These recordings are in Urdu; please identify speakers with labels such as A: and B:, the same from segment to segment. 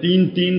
A: 3-3,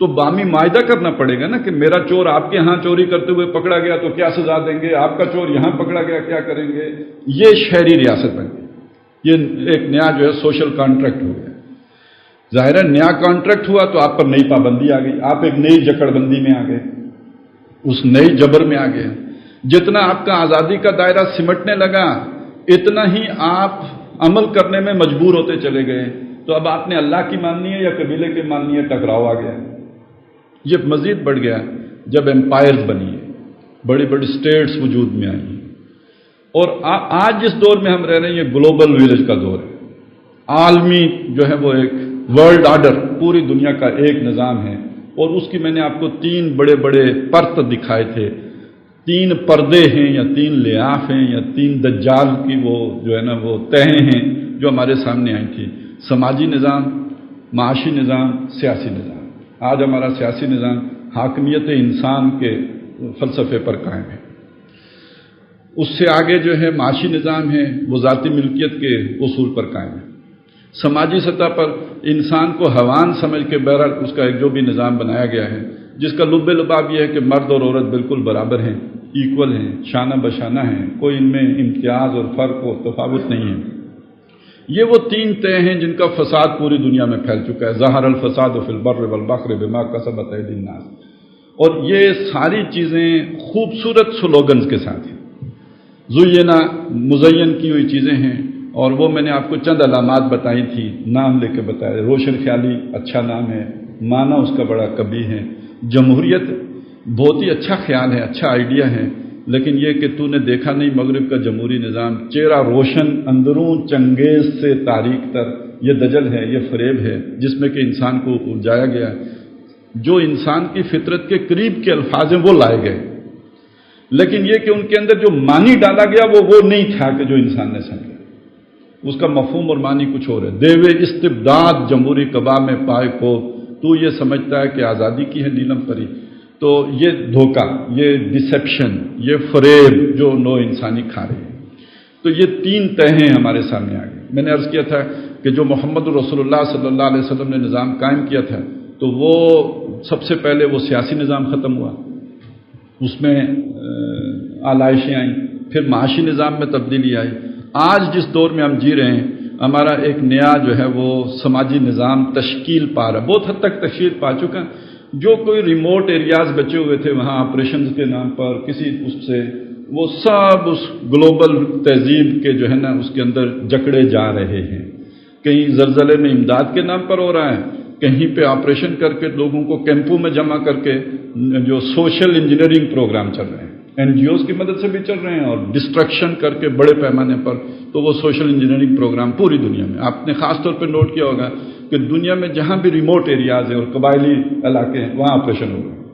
A: تو بامی معاہدہ کرنا پڑے گا نا کہ میرا چور آپ کے ہاں چوری کرتے ہوئے پکڑا گیا تو کیا سزا دیں گے، آپ کا چور یہاں پکڑا گیا کیا کریں گے. یہ شہری ریاست بن گئی، یہ ایک نیا جو ہے سوشل کانٹریکٹ ہو گیا. ظاہر ہے نیا کانٹریکٹ ہوا تو آپ پر نئی پابندی آ گئی، آپ ایک نئی جکڑ بندی میں آ گئے، اس نئی جبر میں آ گئے. جتنا آپ کا آزادی کا دائرہ سمٹنے لگا اتنا ہی آپ عمل کرنے میں مجبور ہوتے چلے گئے. تو اب آپ نے اللہ کی ماننی ہے یا قبیلے کی ماننی ہے، ٹکراؤ آ گیا. یہ مزید بڑھ گیا جب ایمپائرز بنی ہیں، بڑی بڑی اسٹیٹس وجود میں آئی ہیں. اور آج جس دور میں ہم رہ رہے ہیں یہ گلوبل ولیج کا دور ہے. عالمی جو ہے وہ ایک ورلڈ آرڈر، پوری دنیا کا ایک نظام ہے. اور اس کی میں نے آپ کو 3 بڑے بڑے پرت دکھائے تھے. 3 پردے ہیں یا 3 لیاف ہیں یا 3 دجال کی وہ جو ہے نا وہ تہیں ہیں جو ہمارے سامنے آئی تھی. سماجی نظام، معاشی نظام، سیاسی نظام. آج ہمارا سیاسی نظام حاکمیت انسان کے فلسفے پر قائم ہے. اس سے آگے جو ہے معاشی نظام ہے وہ ذاتی ملکیت کے اصول پر قائم ہے. سماجی سطح پر انسان کو حیوان سمجھ کے بہرحال اس کا ایک جو بھی نظام بنایا گیا ہے جس کا لب لباب یہ ہے کہ مرد اور عورت بالکل برابر ہیں، ایکول ہیں، شانہ بشانہ ہیں، کوئی ان میں امتیاز اور فرق و تفاوت نہیں ہے. یہ وہ 3 طے ہیں جن کا فساد پوری دنیا میں پھیل چکا ہے. ظہر الفساد فی البر والبحر بما کسبت ایدی الناس. اور یہ ساری چیزیں خوبصورت سلوگنز کے ساتھ ہیں، زینا مزین کی ہوئی چیزیں ہیں. اور وہ میں نے آپ کو چند علامات بتائی تھی، نام لے کے بتایا. روشن خیالی اچھا نام ہے، معنی اس کا بڑا کبھی ہے. جمہوریت بہت ہی اچھا خیال ہے، اچھا آئیڈیا ہے، لیکن یہ کہ تو نے دیکھا نہیں مغرب کا جمہوری نظام، چہرہ روشن اندرون چنگیز سے تاریک تر. یہ دجل ہے، یہ فریب ہے جس میں کہ انسان کو الجھایا گیا. جو انسان کی فطرت کے قریب کے الفاظ ہیں وہ لائے گئے، لیکن یہ کہ ان کے اندر جو معنی ڈالا گیا وہ نہیں تھا کہ جو انسان نے سمجھا. اس کا مفہوم اور معنی کچھ اور ہے. دیوے استبداد جمہوری کباب میں پائے کو، تو یہ سمجھتا ہے کہ آزادی کی ہے نیلم پری. تو یہ دھوکہ، یہ ڈسیپشن، یہ فریب جو نو انسانی کھا رہی ہے. تو یہ 3 تہیں ہمارے سامنے آ گئی. میں نے عرض کیا تھا کہ جو محمد رسول اللہ صلی اللہ علیہ وسلم نے نظام قائم کیا تھا تو وہ سب سے پہلے وہ سیاسی نظام ختم ہوا، اس میں آلائشیں آئیں، پھر معاشی نظام میں تبدیلی آئی. آج جس دور میں ہم جی رہے ہیں ہمارا ایک نیا جو ہے وہ سماجی نظام تشکیل پا رہا، بہت حد تک تشکیل پا چکا. جو کوئی ریموٹ ایریاز بچے ہوئے تھے وہاں آپریشنز کے نام پر کسی اس سے وہ سب اس گلوبل تہذیب کے جو ہے نا اس کے اندر جکڑے جا رہے ہیں. کہیں زلزلے میں امداد کے نام پر ہو رہا ہے، کہیں پہ آپریشن کر کے لوگوں کو کیمپوں میں جمع کر کے جو سوشل انجینئرنگ پروگرام چل رہے ہیں، این جی اوز کی مدد سے بھی چل رہے ہیں، اور ڈسٹرکشن کر کے بڑے پیمانے پر. تو وہ سوشل انجینئرنگ پروگرام پوری دنیا میں آپ نے خاص طور پہ نوٹ کیا ہوگا کہ دنیا میں جہاں بھی ریموٹ ایریاز ہیں اور قبائلی علاقے ہیں وہاں آپریشن ہو رہے ہیں.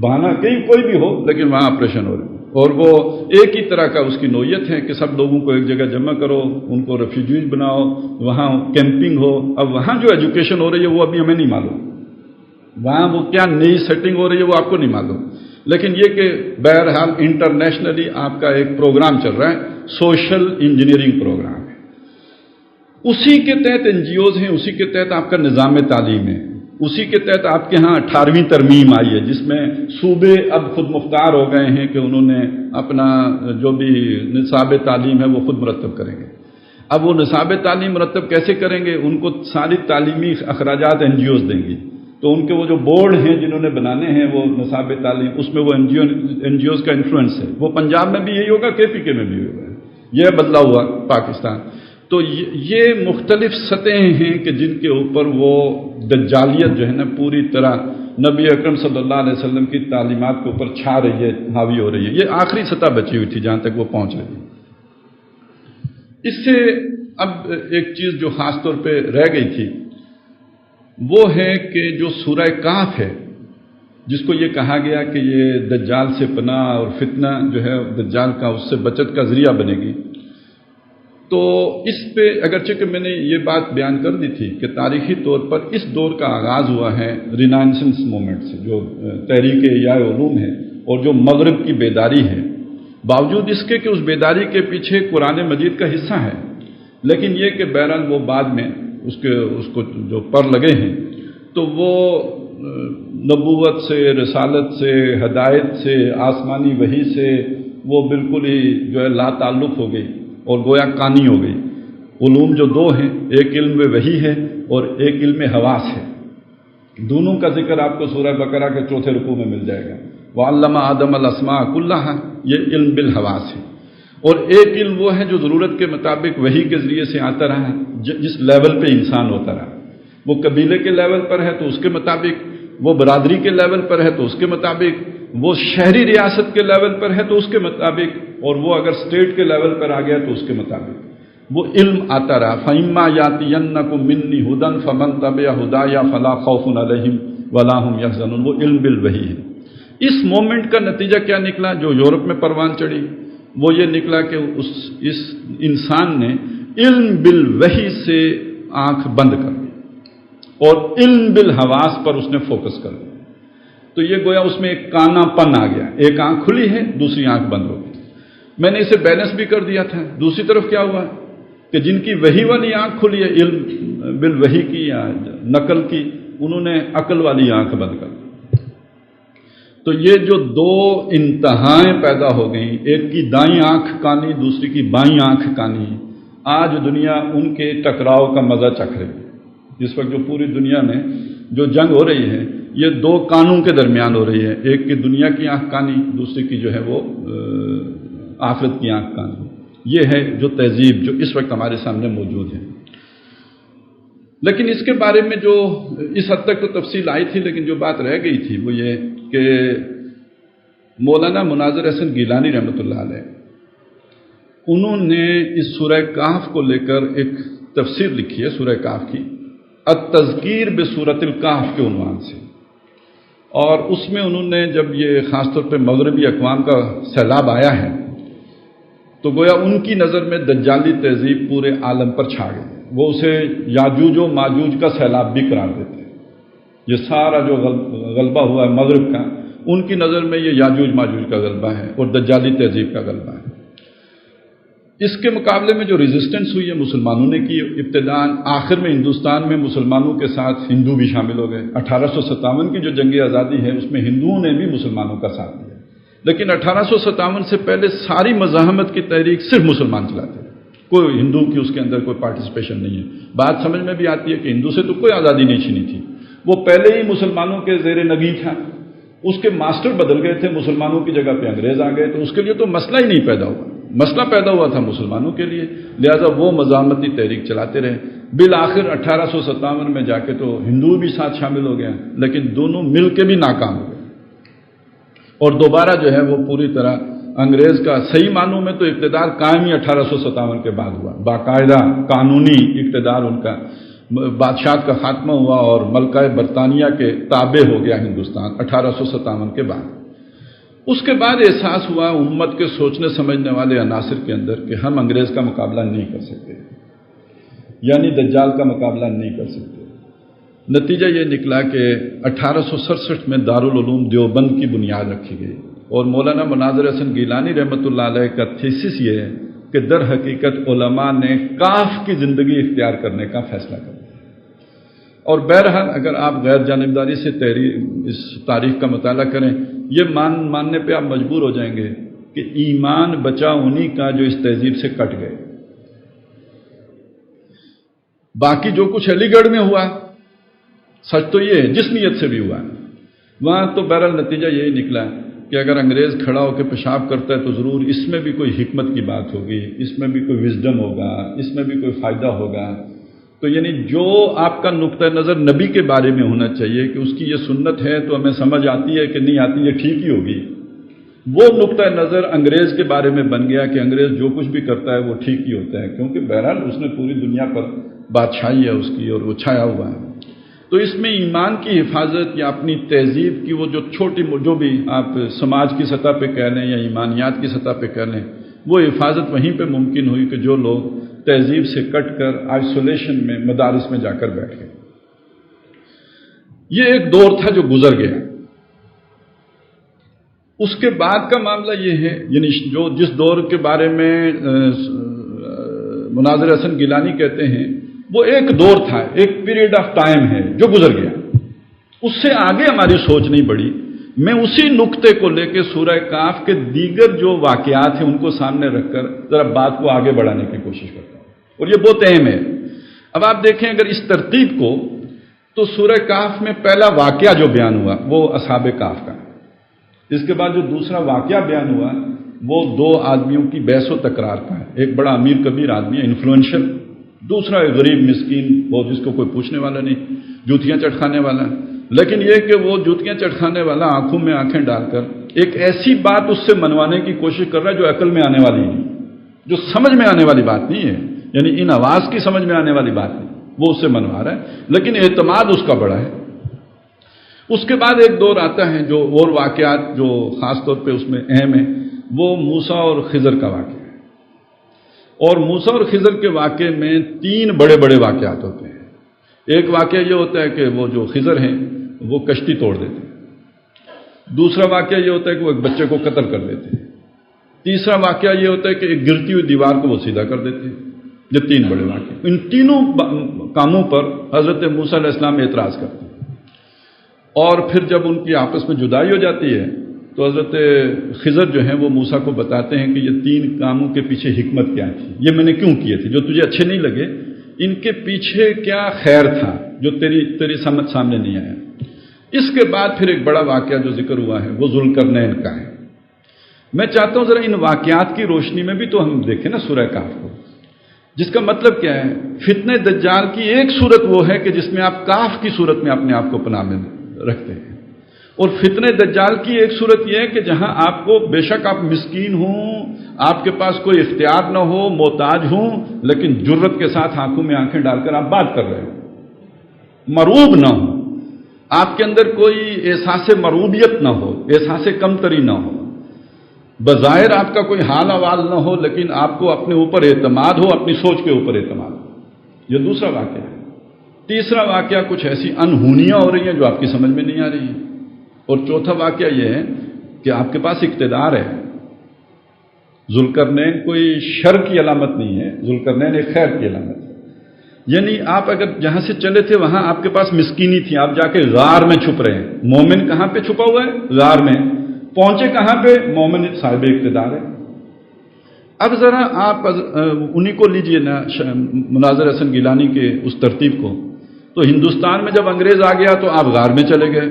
A: بہانہ کہیں کوئی بھی ہو لیکن وہاں آپریشن ہو رہے ہیں. اور وہ ایک ہی طرح کا اس کی نوعیت ہے کہ سب لوگوں کو ایک جگہ جمع کرو، ان کو ریفیوجیز بناؤ، وہاں کیمپنگ ہو. اب وہاں جو ایجوکیشن ہو رہی ہے وہ ابھی ہمیں نہیں معلوم، وہاں وہ کیا نئی سیٹنگ ہو رہی ہے وہ آپ کو نہیں معلوم. لیکن یہ کہ بہرحال انٹرنیشنلی آپ کا ایک پروگرام چل رہا ہے، سوشل انجینئرنگ پروگرام ہے. اسی کے تحت این جی اوز ہیں، اسی کے تحت آپ کا نظام تعلیم ہے، اسی کے تحت آپ کے ہاں 18ویں ترمیم آئی ہے جس میں صوبے اب خود مختار ہو گئے ہیں کہ انہوں نے اپنا جو بھی نصاب تعلیم ہے وہ خود مرتب کریں گے. اب وہ نصاب تعلیم مرتب کیسے کریں گے؟ ان کو ساری تعلیمی اخراجات این جی اوز دیں گی. تو ان کے وہ جو بورڈ ہیں جنہوں نے بنانے ہیں وہ نصاب تعلیم، اس میں وہ این جی اوز کا انفلوئنس ہے. وہ پنجاب میں بھی یہی ہوگا، کے پی کے میں بھی ہوگا. یہ بدلا ہوا پاکستان. تو یہ مختلف سطحیں ہیں کہ جن کے اوپر وہ دجالیت جو ہے نا پوری طرح نبی اکرم صلی اللہ علیہ وسلم کی تعلیمات کے اوپر چھا رہی ہے، حاوی ہو رہی ہے. یہ آخری سطح بچی ہوئی تھی جہاں تک وہ پہنچ رہی ہے. اس سے اب ایک چیز جو خاص طور پہ رہ گئی تھی وہ ہے کہ جو سورہ کہف ہے جس کو یہ کہا گیا کہ یہ دجال سے پناہ اور فتنہ جو ہے دجال کا اس سے بچت کا ذریعہ بنے گی. تو اس پہ اگرچہ کہ میں نے یہ بات بیان کر دی تھی کہ تاریخی طور پر اس دور کا آغاز ہوا ہے رینائسنس مومنٹ سے، جو تحریک احیاء علوم ہے اور جو مغرب کی بیداری ہے. باوجود اس کے کہ اس بیداری کے پیچھے قرآن مجید کا حصہ ہے، لیکن یہ کہ بہرحال وہ بعد میں اس کو جو پر لگے ہیں تو وہ نبوت سے، رسالت سے، ہدایت سے، آسمانی وحی سے وہ بالکل ہی جو ہے لا تعلق ہو گئی اور گویا کانی ہو گئی۔ علوم جو دو ہیں، ایک علم وحی ہے اور ایک علم حواس ہے۔ دونوں کا ذکر آپ کو سورہ بقرہ کے 4 رکوع میں مل جائے گا۔ وَعَلَّمَ آدَمَ الْأَسْمَاءَ كُلَّهَا، یہ علم بالحواس ہے۔ اور ایک علم وہ ہے جو ضرورت کے مطابق وحی کے ذریعے سے آتا رہا، جس لیول پہ انسان ہوتا رہا۔ وہ قبیلے کے لیول پر ہے تو اس کے مطابق، وہ برادری کے لیول پر ہے تو اس کے مطابق، وہ شہری ریاست کے لیول پر ہے تو اس کے مطابق، اور وہ اگر اسٹیٹ کے لیول پر آ گیا تو اس کے مطابق وہ علم آتا رہا۔ فَإِمَّا يَأْتِيَنَّكُم مِّنِّي هُدًى فَمَن تَبِعَ هُدَايَ فَلَا خَوْفٌ عَلَيْهِمْ وَلَا هُمْ يَحْزَنُونَ، وہ علم بالوحی ہے۔ اس مومنٹ کا نتیجہ کیا نکلا؟ جو یورپ میں پروان چڑھی وہ یہ نکلا کہ اس انسان نے علم بالوحی سے آنکھ بند کر دی اور علم بالحواس پر اس نے فوکس کر دیا۔ تو یہ گویا اس میں ایک کانا پن آ گیا، ایک آنکھ کھلی ہے، دوسری آنکھ بند ہو گئی۔ میں نے اسے بیلنس بھی کر دیا تھا۔ دوسری طرف کیا ہوا کہ جن کی وحی والی آنکھ کھلی ہے، علم بالوحی کی یا نقل کی، انہوں نے عقل والی آنکھ بند کر دی۔ تو یہ جو دو انتہائیں پیدا ہو گئیں، ایک کی دائیں آنکھ کانی، دوسری کی بائیں آنکھ کانی، آج دنیا ان کے ٹکراؤ کا مزہ چکھ رہی ہے۔ اس وقت جو پوری دنیا میں جو جنگ ہو رہی ہے، یہ دو کانوں کے درمیان ہو رہی ہے، ایک کی دنیا کی آنکھ کانی، دوسری کی جو ہے وہ آخرت کی آنکھ کانی۔ یہ ہے جو تہذیب جو اس وقت ہمارے سامنے موجود ہے۔ لیکن اس کے بارے میں جو اس حد تک تو تفصیل آئی تھی، لیکن جو بات رہ گئی تھی وہ یہ کہ مولانا مناظر احسن گیلانی رحمۃ اللہ علیہ، انہوں نے اس سورہ کہف کو لے کر ایک تفسیر لکھی ہے سورہ کہف کی، التذکیر بسورۃ الکہف کے عنوان سے، اور اس میں انہوں نے جب یہ خاص طور پہ مغربی اقوام کا سیلاب آیا ہے تو گویا ان کی نظر میں دجالی تہذیب پورے عالم پر چھا گئی۔ وہ اسے یاجوج و ماجوج کا سیلاب بھی قرار دیتے ہیں۔ یہ سارا جو غلبہ ہوا ہے مغرب کا، ان کی نظر میں یہ یاجوج ماجوج کا غلبہ ہے اور دجالی تہذیب کا غلبہ ہے۔ اس کے مقابلے میں جو ریزسٹنس ہوئی ہے مسلمانوں نے کی ابتداءً، آخر میں ہندوستان میں مسلمانوں کے ساتھ ہندو بھی شامل ہو گئے۔ 1857 کی جو جنگ آزادی ہے اس میں ہندوؤں نے بھی مسلمانوں کا ساتھ دیا، لیکن 1857 سے پہلے ساری مزاحمت کی تحریک صرف مسلمان چلاتے ہیں، کوئی ہندو کی اس کے اندر کوئی پارٹیسپیشن نہیں ہے۔ بات سمجھ میں بھی آتی ہے کہ ہندو سے تو کوئی آزادی نہیں چھینی تھی، وہ پہلے ہی مسلمانوں کے زیر نگین تھا، اس کے ماسٹر بدل گئے تھے، مسلمانوں کی جگہ پہ انگریز آ گئے، تو اس کے لیے تو مسئلہ ہی نہیں پیدا ہوا۔ مسئلہ پیدا ہوا تھا مسلمانوں کے لیے، لہذا وہ مزاحمتی تحریک چلاتے رہے۔ بالآخر 1857 میں جا کے تو ہندو بھی ساتھ شامل ہو گیا، لیکن دونوں مل کے بھی ناکام ہو گئے، اور دوبارہ جو ہے وہ پوری طرح انگریز کا صحیح معنوں میں تو اقتدار قائم ہی 1857 کے بعد ہوا، باقاعدہ قانونی اقتدار ان کا، بادشاہت کا خاتمہ ہوا اور ملکہ برطانیہ کے تابع ہو گیا ہندوستان 1857 کے بعد۔ اس کے بعد احساس ہوا امت کے سوچنے سمجھنے والے عناصر کے اندر کہ ہم انگریز کا مقابلہ نہیں کر سکتے، یعنی دجال کا مقابلہ نہیں کر سکتے۔ نتیجہ یہ نکلا کہ 1867 میں دارالعلوم دیوبند کی بنیاد رکھی گئی، اور مولانا مناظر احسن گیلانی رحمۃ اللہ علیہ کا تھیسس یہ ہے کہ در حقیقت علماء نے کاف کی زندگی اختیار کرنے کا فیصلہ کر لیا۔ اور بہرحال اگر آپ غیر جانبداری سے اس تاریخ کا مطالعہ کریں، یہ ماننے پہ آپ مجبور ہو جائیں گے کہ ایمان بچا انہی کا جو اس تہذیب سے کٹ گئے۔ باقی جو کچھ علی گڑھ میں ہوا، سچ تو یہ ہے جس نیت سے بھی ہوا ہے، وہاں تو بہرحال نتیجہ یہی نکلا کہ اگر انگریز کھڑا ہو کے پیشاب کرتا ہے تو ضرور اس میں بھی کوئی حکمت کی بات ہوگی، اس میں بھی کوئی وزڈم ہوگا، اس میں بھی کوئی فائدہ ہوگا۔ تو یعنی جو آپ کا نقطہ نظر نبی کے بارے میں ہونا چاہیے کہ اس کی یہ سنت ہے تو ہمیں سمجھ آتی ہے کہ نہیں آتی، یہ ٹھیک ہی ہوگی، وہ نقطہ نظر انگریز کے بارے میں بن گیا کہ انگریز جو کچھ بھی کرتا ہے وہ ٹھیک ہی ہوتا ہے، کیونکہ بہرحال اس نے پوری دنیا پر بادشاہی ہے اس کی اور وہ چھایا ہوا ہے۔ تو اس میں ایمان کی حفاظت یا اپنی تہذیب کی وہ جو چھوٹی جو بھی آپ سماج کی سطح پہ کہہ لیں یا ایمانیات کی سطح پہ کہہ لیں، وہ حفاظت وہیں پہ ممکن ہوئی کہ جو لوگ تہذیب سے کٹ کر آئسولیشن میں مدارس میں جا کر بیٹھ گئے۔ یہ ایک دور تھا جو گزر گیا۔ اس کے بعد کا معاملہ یہ ہے، یعنی جس دور کے بارے میں مناظر احسن گیلانی کہتے ہیں، وہ ایک دور تھا، ایک پیریڈ آف ٹائم ہے جو گزر گیا۔ اس سے آگے ہماری سوچ نہیں بڑھی. میں اسی نقطے کو لے کے سورہ کاف کے دیگر جو واقعات ہیں ان کو سامنے رکھ کر ذرا بات کو آگے بڑھانے کی کوشش کرتا ہوں، اور یہ بہت اہم ہے. اب آپ دیکھیں اگر اس ترتیب کو، تو سورہ کاف میں پہلا واقعہ جو بیان ہوا وہ اصحاب کاف کا. اس کے بعد جو دوسرا واقعہ بیان ہوا وہ دو آدمیوں کی بحث و تکرار کا ہے. ایک بڑا امیر کبیر آدمی ہے، انفلوئنشل، دوسرا ایک غریب مسکین، وہ جس کو کوئی پوچھنے والا نہیں، جوتیاں چٹکانے والا. لیکن یہ کہ وہ جوتیاں چٹکانے والا آنکھوں میں آنکھیں ڈال کر ایک ایسی بات اس سے منوانے کی کوشش کر رہا ہے جو عقل میں آنے والی نہیں، جو سمجھ میں آنے والی بات نہیں ہے، یعنی ان آواز کی سمجھ میں آنے والی بات نہیں، وہ اس سے منوا رہا ہے، لیکن اعتماد اس کا بڑا ہے. اس کے بعد ایک دور آتا ہے جو اور واقعات جو خاص طور پہ اس میں اہم ہیں، وہ موسیٰ اور خضر کا واقعہ ہے. اور موسیٰ اور خضر کے واقعے میں تین بڑے بڑے واقعات ہوتے ہیں. ایک واقعہ یہ ہوتا ہے کہ وہ جو خضر ہیں وہ کشتی توڑ دیتے ہیں. دوسرا واقعہ یہ ہوتا ہے کہ وہ ایک بچے کو قتل کر دیتے ہیں. تیسرا واقعہ یہ ہوتا ہے کہ ایک گرتی ہوئی دیوار کو وہ سیدھا کر دیتے ہیں. یہ تین بڑے واقعے. ان تینوں کاموں پر حضرت موسیٰ علیہ السلام اعتراض کرتے ہیں. اور پھر جب ان کی آپس میں جدائی ہو جاتی ہے تو حضرت خضر جو ہیں وہ موسیٰ کو بتاتے ہیں کہ یہ تین کاموں کے پیچھے حکمت کیا تھی، یہ میں نے کیوں کیے تھے، جو تجھے اچھے نہیں لگے، ان کے پیچھے کیا خیر تھا جو تیری سمجھ سامنے نہیں آیا. اس کے بعد پھر ایک بڑا واقعہ جو ذکر ہوا ہے وہ ذوالقرنین کا ہے. میں چاہتا ہوں ذرا ان واقعات کی روشنی میں بھی تو ہم دیکھیں نا سورہ کاف کو، جس کا مطلب کیا ہے. فتنہ دجال کی ایک صورت وہ ہے کہ جس میں آپ کاف کی صورت میں اپنے آپ کو پناہ میں رکھتے ہیں، اور فتنہ دجال کی ایک صورت یہ ہے کہ جہاں آپ کو بے شک آپ مسکین ہوں، آپ کے پاس کوئی اختیار نہ ہو، محتاج ہوں، لیکن جرت کے ساتھ آنکھوں میں آنکھیں ڈال کر آپ بات کر رہے ہو، مروب نہ ہو، آپ کے اندر کوئی احساس مروبیت نہ ہو، احساس کمتری نہ ہو، بظاہر آپ کا کوئی حال احوال نہ ہو، لیکن آپ کو اپنے اوپر اعتماد ہو، اپنی سوچ کے اوپر اعتماد ہو. یہ دوسرا واقعہ ہے. تیسرا واقعہ کچھ ایسی انہونیاں ہو رہی ہیں جو آپ کی سمجھ میں نہیں آ رہی ہیں. اور چوتھا واقعہ یہ ہے کہ آپ کے پاس اقتدار ہے. ذوالقرنین کوئی شر کی علامت نہیں ہے، ذوالقرنین ایک خیر کی علامت ہے. یعنی آپ اگر جہاں سے چلے تھے وہاں آپ کے پاس مسکینی تھی، آپ جا کے غار میں چھپ رہے ہیں. مومن کہاں پہ چھپا ہوا ہے؟ غار میں. پہنچے کہاں پہ؟ مومن صاحب اقتدار ہے. اب ذرا آپ انہی کو لیجئے نا، مناظر حسن گیلانی کے اس ترتیب کو. تو ہندوستان میں جب انگریز آ گیا تو آپ غار میں چلے گئے،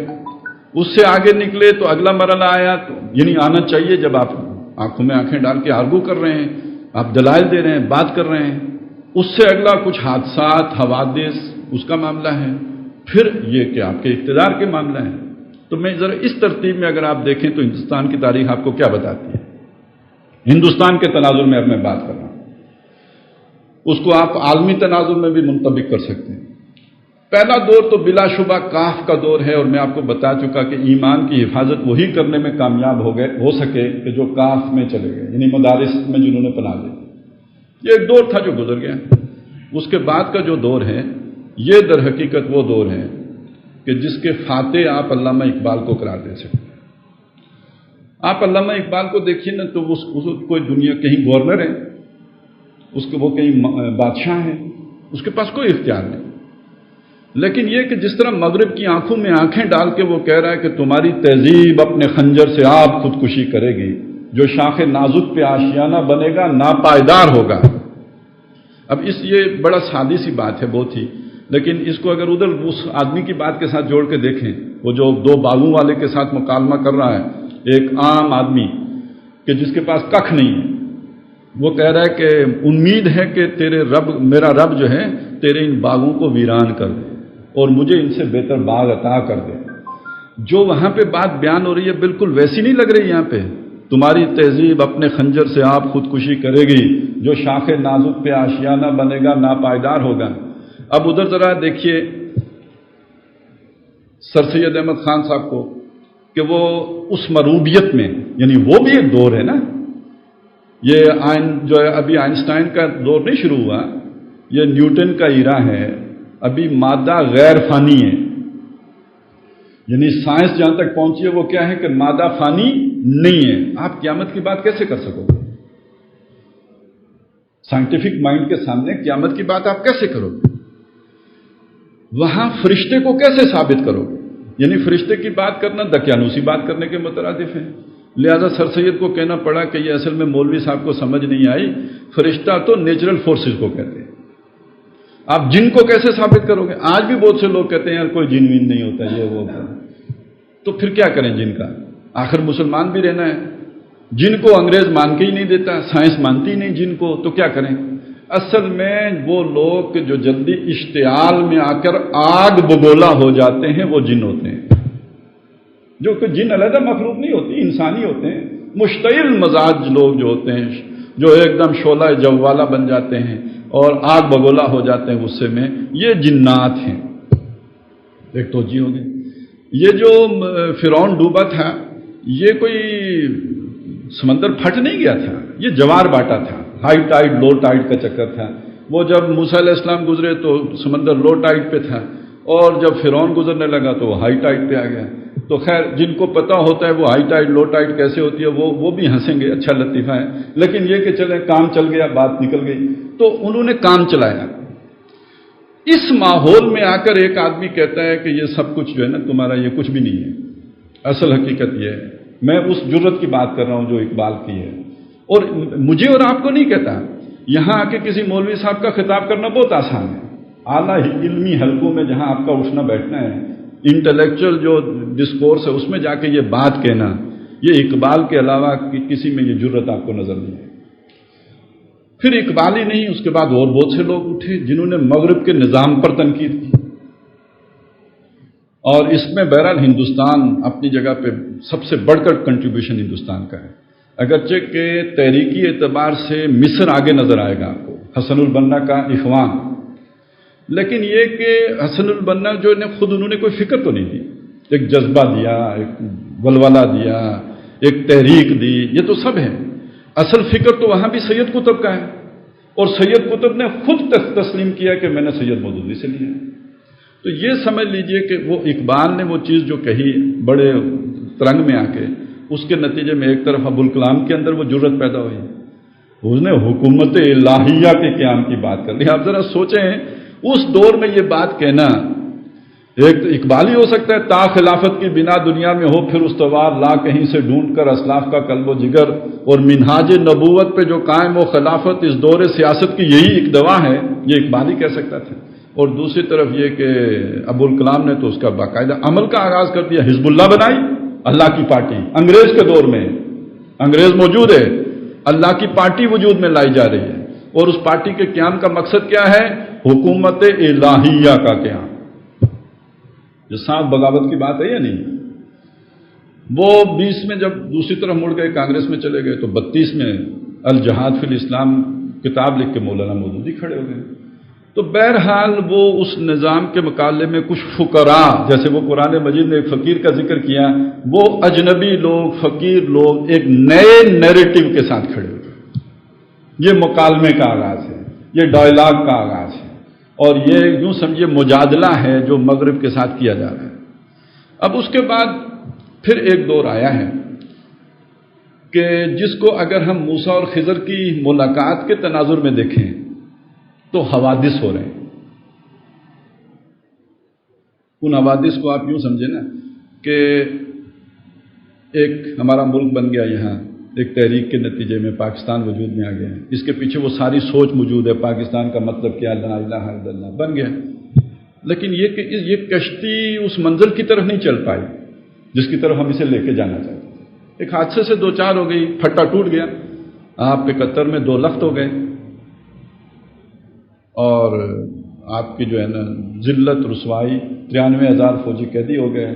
A: اس سے آگے نکلے تو اگلا مرحلہ آیا، تو یعنی آنا چاہیے جب آپ آنکھوں میں آنکھیں ڈال کے آرگو کر رہے ہیں، آپ دلائل دے رہے ہیں، بات کر رہے ہیں. اس سے اگلا کچھ حادثات، حوادث، اس کا معاملہ ہے. پھر یہ کہ آپ کے اقتدار کے معاملہ ہے. تو میں ذرا اس ترتیب میں اگر آپ دیکھیں تو ہندوستان کی تاریخ آپ کو کیا بتاتی ہے. ہندوستان کے تناظر میں اب میں بات کر رہا ہوں، اس کو آپ عالمی تناظر میں بھی منطبق کر سکتے ہیں. پہلا دور تو بلا شبہ کاف کا دور ہے، اور میں آپ کو بتا چکا کہ ایمان کی حفاظت وہی کرنے میں کامیاب ہو سکے کہ جو کاف میں چلے گئے، یعنی مدارس میں جنہوں نے پناہ لی. یہ ایک دور تھا جو گزر گیا. اس کے بعد کا جو دور ہے یہ در حقیقت وہ دور ہے کہ جس کے فاتح آپ علامہ اقبال کو قرار دے سکتے ہیں. آپ علامہ اقبال کو دیکھیے نا، تو اس کوئی دنیا کہیں گورنر ہے، وہ کہیں بادشاہ ہے، اس کے پاس کوئی اختیار نہیں. لیکن یہ کہ جس طرح مغرب کی آنکھوں میں آنکھیں ڈال کے وہ کہہ رہا ہے کہ تمہاری تہذیب اپنے خنجر سے آپ خودکشی کرے گی، جو شاخ نازک پہ آشیانہ بنے گا ناپائیدار ہوگا. اب یہ بڑا سادی سی بات ہے بہت ہی، لیکن اس کو اگر ادھر اس آدمی کی بات کے ساتھ جوڑ کے دیکھیں، وہ جو دو باغوں والے کے ساتھ مکالمہ کر رہا ہے، ایک عام آدمی کہ جس کے پاس ککھ نہیں ہے، وہ کہہ رہا ہے کہ امید ہے کہ میرا رب جو ہے تیرے ان باغوں کو ویران کر دے اور مجھے ان سے بہتر باغ عطا کر دے. جو وہاں پہ بات بیان ہو رہی ہے بالکل ویسی نہیں لگ رہی. یہاں پہ تمہاری تہذیب اپنے خنجر سے آپ خودکشی کرے گی، جو شاخ نازک پہ آشیانہ بنے گا ناپائیدار ہوگا. اب ادھر ذرا دیکھیے سر سید احمد خان صاحب کو کہ وہ اس مروبیت میں، یعنی وہ بھی ایک دور ہے نا. یہ جو ہے ابھی آئنسٹائن کا دور نہیں شروع ہوا، یہ نیوٹن کا ایرا ہے. ابھی مادہ غیر فانی ہے، یعنی سائنس جہاں تک پہنچی ہے وہ کیا ہے کہ مادہ فانی نہیں ہے. آپ قیامت کی بات کیسے کر سکو گے؟ سائنٹیفک مائنڈ کے سامنے قیامت کی بات آپ کیسے کرو گے؟ وہاں فرشتے کو کیسے ثابت کرو گے؟ یعنی فرشتے کی بات کرنا دقیانوسی بات کرنے کے مترادف ہے. لہذا سر سید کو کہنا پڑا کہ یہ اصل میں مولوی صاحب کو سمجھ نہیں آئی، فرشتہ تو نیچرل فورسز کو کہتے ہیں. آپ جن کو کیسے ثابت کرو گے؟ آج بھی بہت سے لوگ کہتے ہیں یار کوئی جن وین نہیں ہوتا یہ وہ. تو پھر کیا کریں جن کا؟ آخر مسلمان بھی رہنا ہے. جن کو انگریز مان کے ہی نہیں دیتا، سائنس مانتی ہی نہیں جن کو، تو کیا کریں؟ اصل میں وہ لوگ جو جلدی اشتعال میں آ کر آگ بگولا ہو جاتے ہیں وہ جن ہوتے ہیں. جو کہ جن علیحدہ مخلوق نہیں ہوتی، انسانی ہوتے ہیں. مشتعل مزاج لوگ جو ہوتے ہیں، جو ایک دم شعلہ جوالا بن جاتے ہیں اور آگ بگولا ہو جاتے ہیں غصے میں، یہ جنات ہیں. ایک توجہ ہوگی. یہ جو فرعون ڈوبا تھا یہ کوئی سمندر پھٹ نہیں گیا تھا، یہ جوار باٹا تھا. ہائی ٹائڈ لو ٹائڈ کا چکر تھا. وہ جب موسیٰ علیہ السلام گزرے تو سمندر لو ٹائڈ پہ تھا، اور جب فرعون گزرنے لگا تو وہ ہائی ٹائڈ پہ آ گیا. تو خیر جن کو پتہ ہوتا ہے وہ ہائی ٹائڈ لو ٹائڈ کیسے ہوتی ہے وہ بھی ہنسیں گے، اچھا لطیفہ ہے. لیکن یہ کہ چلے کام چل گیا، بات نکل گئی. تو انہوں نے کام چلایا. اس ماحول میں آ کر ایک آدمی کہتا ہے کہ یہ سب کچھ جو ہے نا تمہارا، یہ کچھ بھی نہیں ہے. اصل حقیقت یہ ہے، میں اس جرت کی بات کر رہا ہوں جو اقبال کی ہے، اور مجھے اور آپ کو نہیں کہتا. یہاں آ کے کسی مولوی صاحب کا خطاب کرنا بہت آسان ہے. اعلیٰ علمی حلقوں میں جہاں آپ کا اٹھنا بیٹھنا ہے، انٹلیکچوئل جو ڈسکورس ہے اس میں جا کے یہ بات کہنا، یہ اقبال کے علاوہ کسی میں یہ جرت آپ کو نظر نہیں ہے. پھر اقبال ہی نہیں، اس کے بعد اور بہت سے لوگ اٹھے جنہوں نے مغرب کے نظام پر تنقید کی. اور اس میں بہرحال ہندوستان اپنی جگہ پہ سب سے بڑھ کر کنٹریبیوشن ہندوستان کا ہے. اگرچہ کہ تحریکی اعتبار سے مصر آگے نظر آئے گا آپ کو، حسن البنا کا اخوان. لیکن یہ کہ حسن البنا جو نے خود انہوں نے کوئی فکر تو نہیں دی، ایک جذبہ دیا، ایک ولولہ دیا، ایک تحریک دی، یہ تو سب ہے. اصل فکر تو وہاں بھی سید قطب کا ہے، اور سید قطب نے خود تسلیم کیا کہ میں نے سید مودودی سے لیا. تو یہ سمجھ لیجئے کہ وہ اقبال نے وہ چیز جو کہی بڑے ترنگ میں آ کے، اس کے نتیجے میں ایک طرف ابوالکلام کے اندر وہ جرت پیدا ہوئی، اس نے حکومت الہیہ کے قیام کی بات کر لی. آپ ذرا سوچیں اس دور میں یہ بات کہنا. ایک اقبال ہی ہو سکتا ہے تا خلافت کی بنا دنیا میں ہو، پھر استوار لا کہیں سے ڈھونڈ کر اسلاف کا قلب و جگر، اور منہاج نبوت پہ جو قائم و خلافت اس دور سیاست کی یہی ایک دوا ہے، یہ اقبال ہی کہہ سکتا تھا. اور دوسری طرف یہ کہ ابوالکلام نے تو اس کا باقاعدہ عمل کا آغاز کر دیا. حزب اللہ بنائی، اللہ کی پارٹی. انگریز کے دور میں انگریز موجود ہے، اللہ کی پارٹی وجود میں لائی جا رہی ہے، اور اس پارٹی کے قیام کا مقصد کیا ہے؟ حکومت الہیہ کا قیام. جو صاحب بغاوت کی بات ہے یا نہیں؟ وہ 20 میں جب دوسری طرف مڑ گئے، کانگریس میں چلے گئے، تو 32 میں الجہاد فی الاسلام کتاب لکھ کے مولانا مودودی کھڑے ہو گئے. تو بہرحال وہ اس نظام کے مقابلے میں کچھ فقراء، جیسے وہ قرآن مجید نے ایک فقیر کا ذکر کیا، وہ اجنبی لوگ، فقیر لوگ ایک نئے نیریٹو کے ساتھ کھڑے ہو گئے. یہ مکالمے کا آغاز ہے، یہ ڈائلاگ کا آغاز ہے، اور یہ یوں سمجھیے مجادلہ ہے جو مغرب کے ساتھ کیا جا رہا ہے. اب اس کے بعد پھر ایک دور آیا ہے کہ جس کو اگر ہم موسیٰ اور خضر کی ملاقات کے تناظر میں دیکھیں تو حوادث ہو رہے ہیں. ان حوادث کو آپ یوں سمجھیں نا کہ ایک ہمارا ملک بن گیا، یہاں ایک تحریک کے نتیجے میں پاکستان وجود میں آ گیا ہے. اس کے پیچھے وہ ساری سوچ موجود ہے، پاکستان کا مطلب کیا، لا الہ الا اللہ بن گیا. لیکن یہ کہ یہ کشتی اس منزل کی طرف نہیں چل پائی جس کی طرف ہم اسے لے کے جانا چاہتے ہیں. ایک حادثے سے دو چار ہو گئی، پھٹا ٹوٹ گیا، آپ کے قطر میں 2 لخت ہو گئے، اور آپ کی جو ہے نا ذلت رسوائی، 93,000 فوجی قیدی ہو گئے،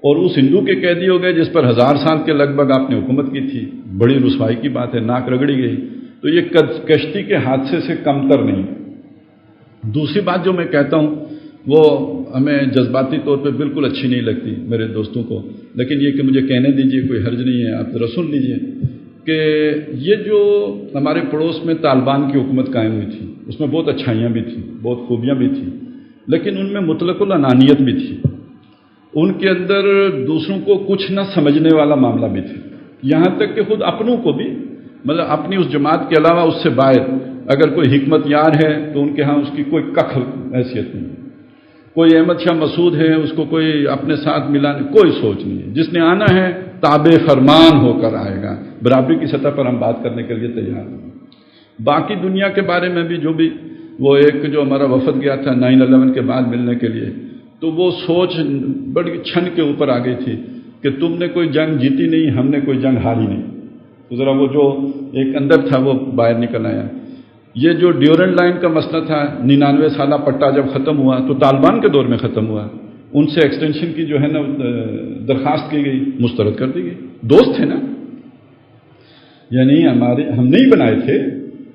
A: اور اس ہندو کے قیدی ہو گئے جس پر 1000 سال کے لگ بھگ آپ نے حکومت کی تھی. بڑی رسوائی کی بات ہے، ناک رگڑی گئی. تو یہ کشتی کے حادثے سے کمتر نہیں. دوسری بات جو میں کہتا ہوں وہ ہمیں جذباتی طور پہ بالکل اچھی نہیں لگتی میرے دوستوں کو، لیکن یہ کہ مجھے کہنے دیجئے، کوئی حرج نہیں ہے، آپ ذرا سن لیجئے کہ یہ جو ہمارے پڑوس میں طالبان کی حکومت قائم ہوئی تھی، اس میں بہت اچھائیاں بھی تھیں، بہت خوبیاں بھی تھیں، لیکن ان میں مطلق الانانیت بھی تھی. ان کے اندر دوسروں کو کچھ نہ سمجھنے والا معاملہ بھی تھا. یہاں تک کہ خود اپنوں کو بھی، مطلب اپنی اس جماعت کے علاوہ اس سے باہر اگر کوئی حکمت یار ہے تو ان کے ہاں اس کی کوئی کخ حیثیت نہیں. کوئی احمد شاہ مسعود ہے اس کو کوئی اپنے ساتھ ملانے، کوئی سوچ نہیں ہے. جس نے آنا ہے تابع فرمان ہو کر آئے گا. برابری کی سطح پر ہم بات کرنے کے لیے تیار ہیں. باقی دنیا کے بارے میں بھی جو بھی وہ ایک جو ہمارا وفد گیا تھا 9/11 کے بعد ملنے کے لیے، تو وہ سوچ بڑی چھن کے اوپر آ گئی تھی کہ تم نے کوئی جنگ جیتی نہیں، ہم نے کوئی جنگ ہاری نہیں. تو ذرا وہ جو ایک اندر تھا وہ باہر نکل آیا. یہ جو ڈیورنٹ لائن کا مسئلہ تھا 99 سالہ پٹا جب ختم ہوا تو طالبان کے دور میں ختم ہوا. ان سے ایکسٹینشن کی جو ہے نا درخواست کی گئی، مسترد کر دی گئی. دوست تھے نا، یعنی ہم نہیں بنائے تھے،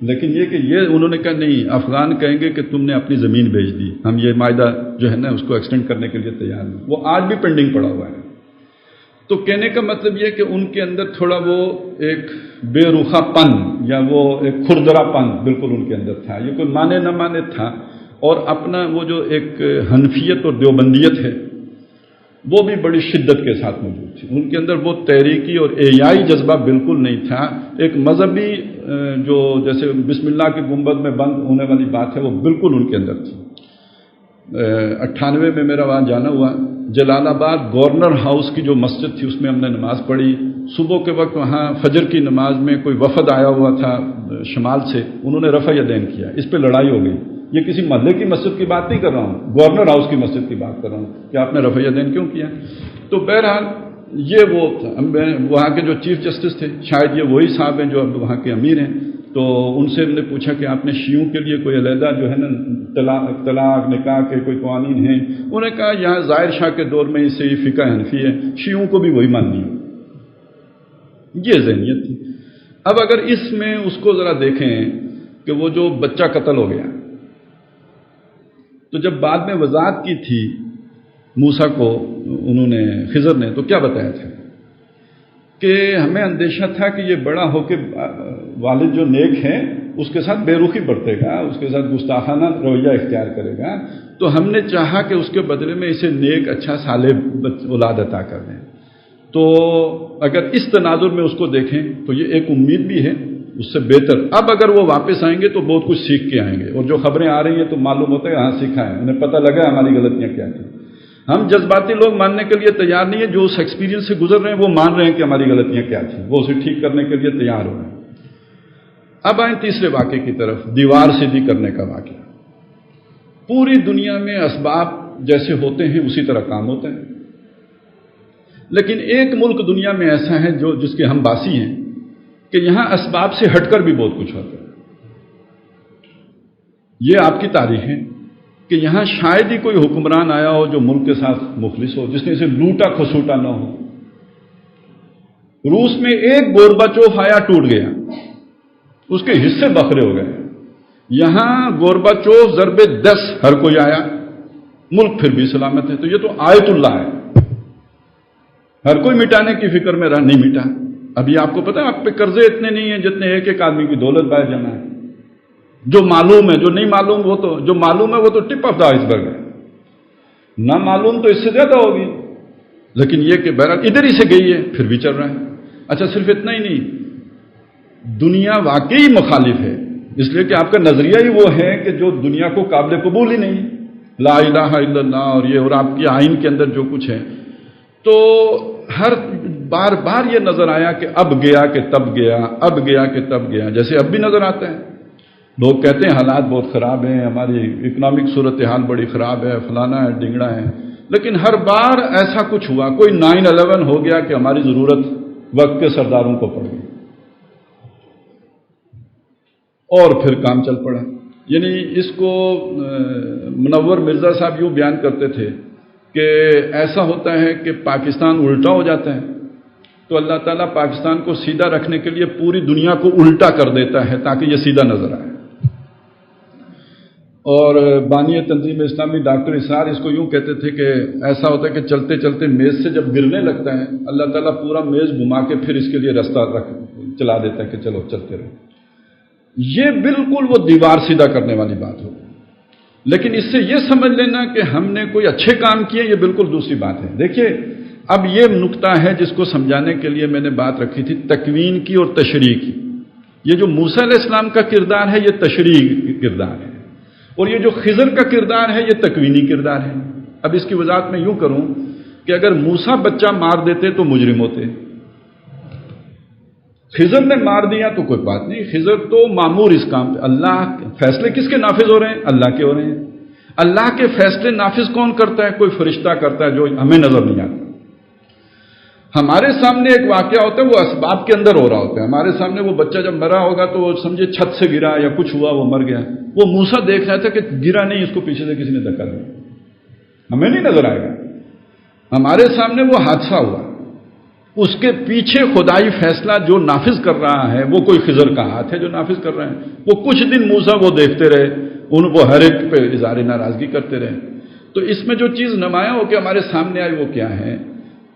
A: لیکن یہ کہ یہ انہوں نے کہا نہیں، افغان کہیں گے کہ تم نے اپنی زمین بیچ دی، ہم یہ معاہدہ جو ہے نا اس کو ایکسٹینڈ کرنے کے لیے تیار ہیں. وہ آج بھی پینڈنگ پڑا ہوا ہے. تو کہنے کا مطلب یہ کہ ان کے اندر تھوڑا وہ ایک بے رخا پن یا وہ ایک کھردرا پن بالکل ان کے اندر تھا. یہ کوئی مانے نہ مانے تھا. اور اپنا وہ جو ایک حنفیت اور دیوبندیت ہے وہ بھی بڑی شدت کے ساتھ موجود تھی. ان کے اندر وہ تحریکی اور احیائی جذبہ بالکل نہیں تھا. ایک مذہبی جو جیسے بسم اللہ کی گنبد میں بند ہونے والی بات ہے وہ بالکل ان کے اندر تھی. 98 میں میرا وہاں جانا ہوا. جلال آباد گورنر ہاؤس کی جو مسجد تھی اس میں ہم نے نماز پڑھی. صبح کے وقت وہاں فجر کی نماز میں کوئی وفد آیا ہوا تھا شمال سے، انہوں نے رفع یدین کیا. اس پہ لڑائی ہو گئی. یہ کسی محلے کی مسجد کی بات نہیں کر رہا ہوں، گورنر ہاؤس کی مسجد کی بات کر رہا ہوں کہ آپ نے رفع یدین کیوں کیا. تو بہرحال یہ وہ وہاں کے جو چیف جسٹس تھے، شاید یہ وہی صاحب ہیں جو اب وہاں کے امیر ہیں. تو ان سے ہم نے پوچھا کہ آپ نے شیعوں کے لیے کوئی علیحدہ جو ہے نا طلاق نکاح کے کوئی قوانین ہیں؟ انہوں نے کہا یہاں ظاہر شاہ کے دور میں اسے یہ فقہ حنفی ہے، شیعوں کو بھی وہی ماننی ہے. یہ ذہنیت تھی. اب اگر اس میں اس کو ذرا دیکھیں کہ وہ جو بچہ قتل ہو گیا، تو جب بعد میں وضاحت کی تھی موسیٰ کو انہوں نے، خضر نے، تو کیا بتایا تھا کہ ہمیں اندیشہ تھا کہ یہ بڑا ہو کے والد جو نیک ہیں اس کے ساتھ بے رخی برتے گا، اس کے ساتھ گستاخانہ رویہ اختیار کرے گا، تو ہم نے چاہا کہ اس کے بدلے میں اسے نیک اچھا صالح اولاد عطا کر دیں. تو اگر اس تناظر میں اس کو دیکھیں تو یہ ایک امید بھی ہے اس سے بہتر. اب اگر وہ واپس آئیں گے تو بہت کچھ سیکھ کے آئیں گے، اور جو خبریں آ رہی ہیں تو معلوم ہوتا ہے ہاں سیکھا ہے، انہیں پتہ لگا ہماری غلطیاں کیا تھیں. ہم جذباتی لوگ ماننے کے لیے تیار نہیں ہیں، جو اس ایکسپیرینس سے گزر رہے ہیں وہ مان رہے ہیں کہ ہماری غلطیاں کیا تھیں، وہ اسے ٹھیک کرنے کے لیے تیار ہو رہے ہیں. اب آئیں تیسرے واقعے کی طرف، دیوار سیدھی کرنے کا واقعہ. پوری دنیا میں اسباب جیسے ہوتے ہیں اسی طرح کام ہوتا ہے، لیکن ایک ملک دنیا میں ایسا ہے جس کے ہم باسی ہیں کہ یہاں اسباب سے ہٹ کر بھی بہت کچھ ہوتا ہے. یہ آپ کی تاریخ ہے کہ یہاں شاید ہی کوئی حکمران آیا ہو جو ملک کے ساتھ مخلص ہو، جس نے اسے لوٹا کھسوٹا نہ ہو. روس میں ایک گورباچوف آیا ٹوٹ گیا، اس کے حصے بکھرے ہو گئے. یہاں گورباچوف ضرب 10 ہر کوئی آیا، ملک پھر بھی سلامت ہے. تو یہ تو آیت اللہ ہے. ہر کوئی مٹانے کی فکر میں رہا، نہیں مٹا. ابھی آپ کو پتا ہے آپ پہ قرضے اتنے نہیں ہیں جتنے ایک ایک آدمی کی دولت باہر جمع ہے. جو معلوم ہے، جو نہیں معلوم وہ تو، جو معلوم ہے وہ تو ٹپ آف دا آئس برگ ہے، نہ معلوم تو اس سے زیادہ ہوگی. لیکن یہ کہ بہرحال ادھر ہی سے گئی ہے، پھر بھی چل رہا ہے. اچھا صرف اتنا ہی نہیں، دنیا واقعی مخالف ہے، اس لیے کہ آپ کا نظریہ ہی وہ ہے کہ جو دنیا کو قابل قبول ہی نہیں، لا الہ الا اللہ اور یہ، اور آپ کی آئین کے اندر جو کچھ ہے. تو ہر بار بار یہ نظر آیا کہ اب گیا کہ تب گیا، اب گیا کہ تب گیا، جیسے اب بھی نظر آتا ہے. لوگ کہتے ہیں حالات بہت خراب ہیں، ہماری اکنامک صورتحال بڑی خراب ہے، فلانا ہے ڈنگڑا ہے، لیکن ہر بار ایسا کچھ ہوا. کوئی 9/11 ہو گیا کہ ہماری ضرورت وقت کے سرداروں کو پڑ گئی اور پھر کام چل پڑا. یعنی اس کو منور مرزا صاحب یوں بیان کرتے تھے کہ ایسا ہوتا ہے کہ پاکستان الٹا ہو جاتا ہے تو اللہ تعالیٰ پاکستان کو سیدھا رکھنے کے لیے پوری دنیا کو الٹا کر دیتا ہے تاکہ یہ سیدھا نظر آئے. اور بانی تنظیم اسلامی ڈاکٹر اسرار اس کو یوں کہتے تھے کہ ایسا ہوتا ہے کہ چلتے چلتے میز سے جب گرنے لگتا ہے اللہ تعالیٰ پورا میز گھما کے پھر اس کے لیے رستہ چلا دیتا ہے کہ چلو چلتے رہو. یہ بالکل وہ دیوار سیدھا کرنے والی بات ہوگی. لیکن اس سے یہ سمجھ لینا کہ ہم نے کوئی اچھے کام کیے یہ بالکل دوسری بات ہے. دیکھیے اب یہ نقطہ ہے جس کو سمجھانے کے لیے میں نے بات رکھی تھی تکوین کی اور تشریح کی. یہ جو موسیٰ علیہ السلام کا کردار ہے یہ تشریح کردار ہے، اور یہ جو خضر کا کردار ہے یہ تکوینی کردار ہے. اب اس کی وضاحت میں یوں کروں کہ اگر موسیٰ بچہ مار دیتے تو مجرم ہوتے، خضر نے مار دیا تو کوئی بات نہیں، خضر تو معمور اس کام پہ۔ اللہ فیصلے کس کے نافذ ہو رہے ہیں؟ اللہ کے ہو رہے ہیں۔ اللہ کے فیصلے نافذ کون کرتا ہے؟ کوئی فرشتہ کرتا ہے جو ہمیں نظر نہیں آتا۔ ہمارے سامنے ایک واقعہ ہوتا ہے، وہ اسباب کے اندر ہو رہا ہوتا ہے، ہمارے سامنے وہ بچہ جب مرا ہوگا تو وہ سمجھے چھت سے گرا یا کچھ ہوا، وہ مر گیا، وہ موسیٰ دیکھ رہا تھا کہ گرا نہیں، اس کو پیچھے سے کسی نے دھکا دیا، ہمیں نہیں نظر آئے گا، ہمارے سامنے وہ حادثہ ہوا، اس کے پیچھے خدائی فیصلہ جو نافذ کر رہا ہے وہ کوئی خضر کا ہاتھ ہے جو نافذ کر رہے ہیں۔ وہ کچھ دن موسیٰ وہ دیکھتے رہے، ان وہ ہر ایک پہ اظہار ناراضگی کرتے رہے۔ تو اس میں جو چیز نمایاں ہو کے ہمارے سامنے آئی وہ کیا ہے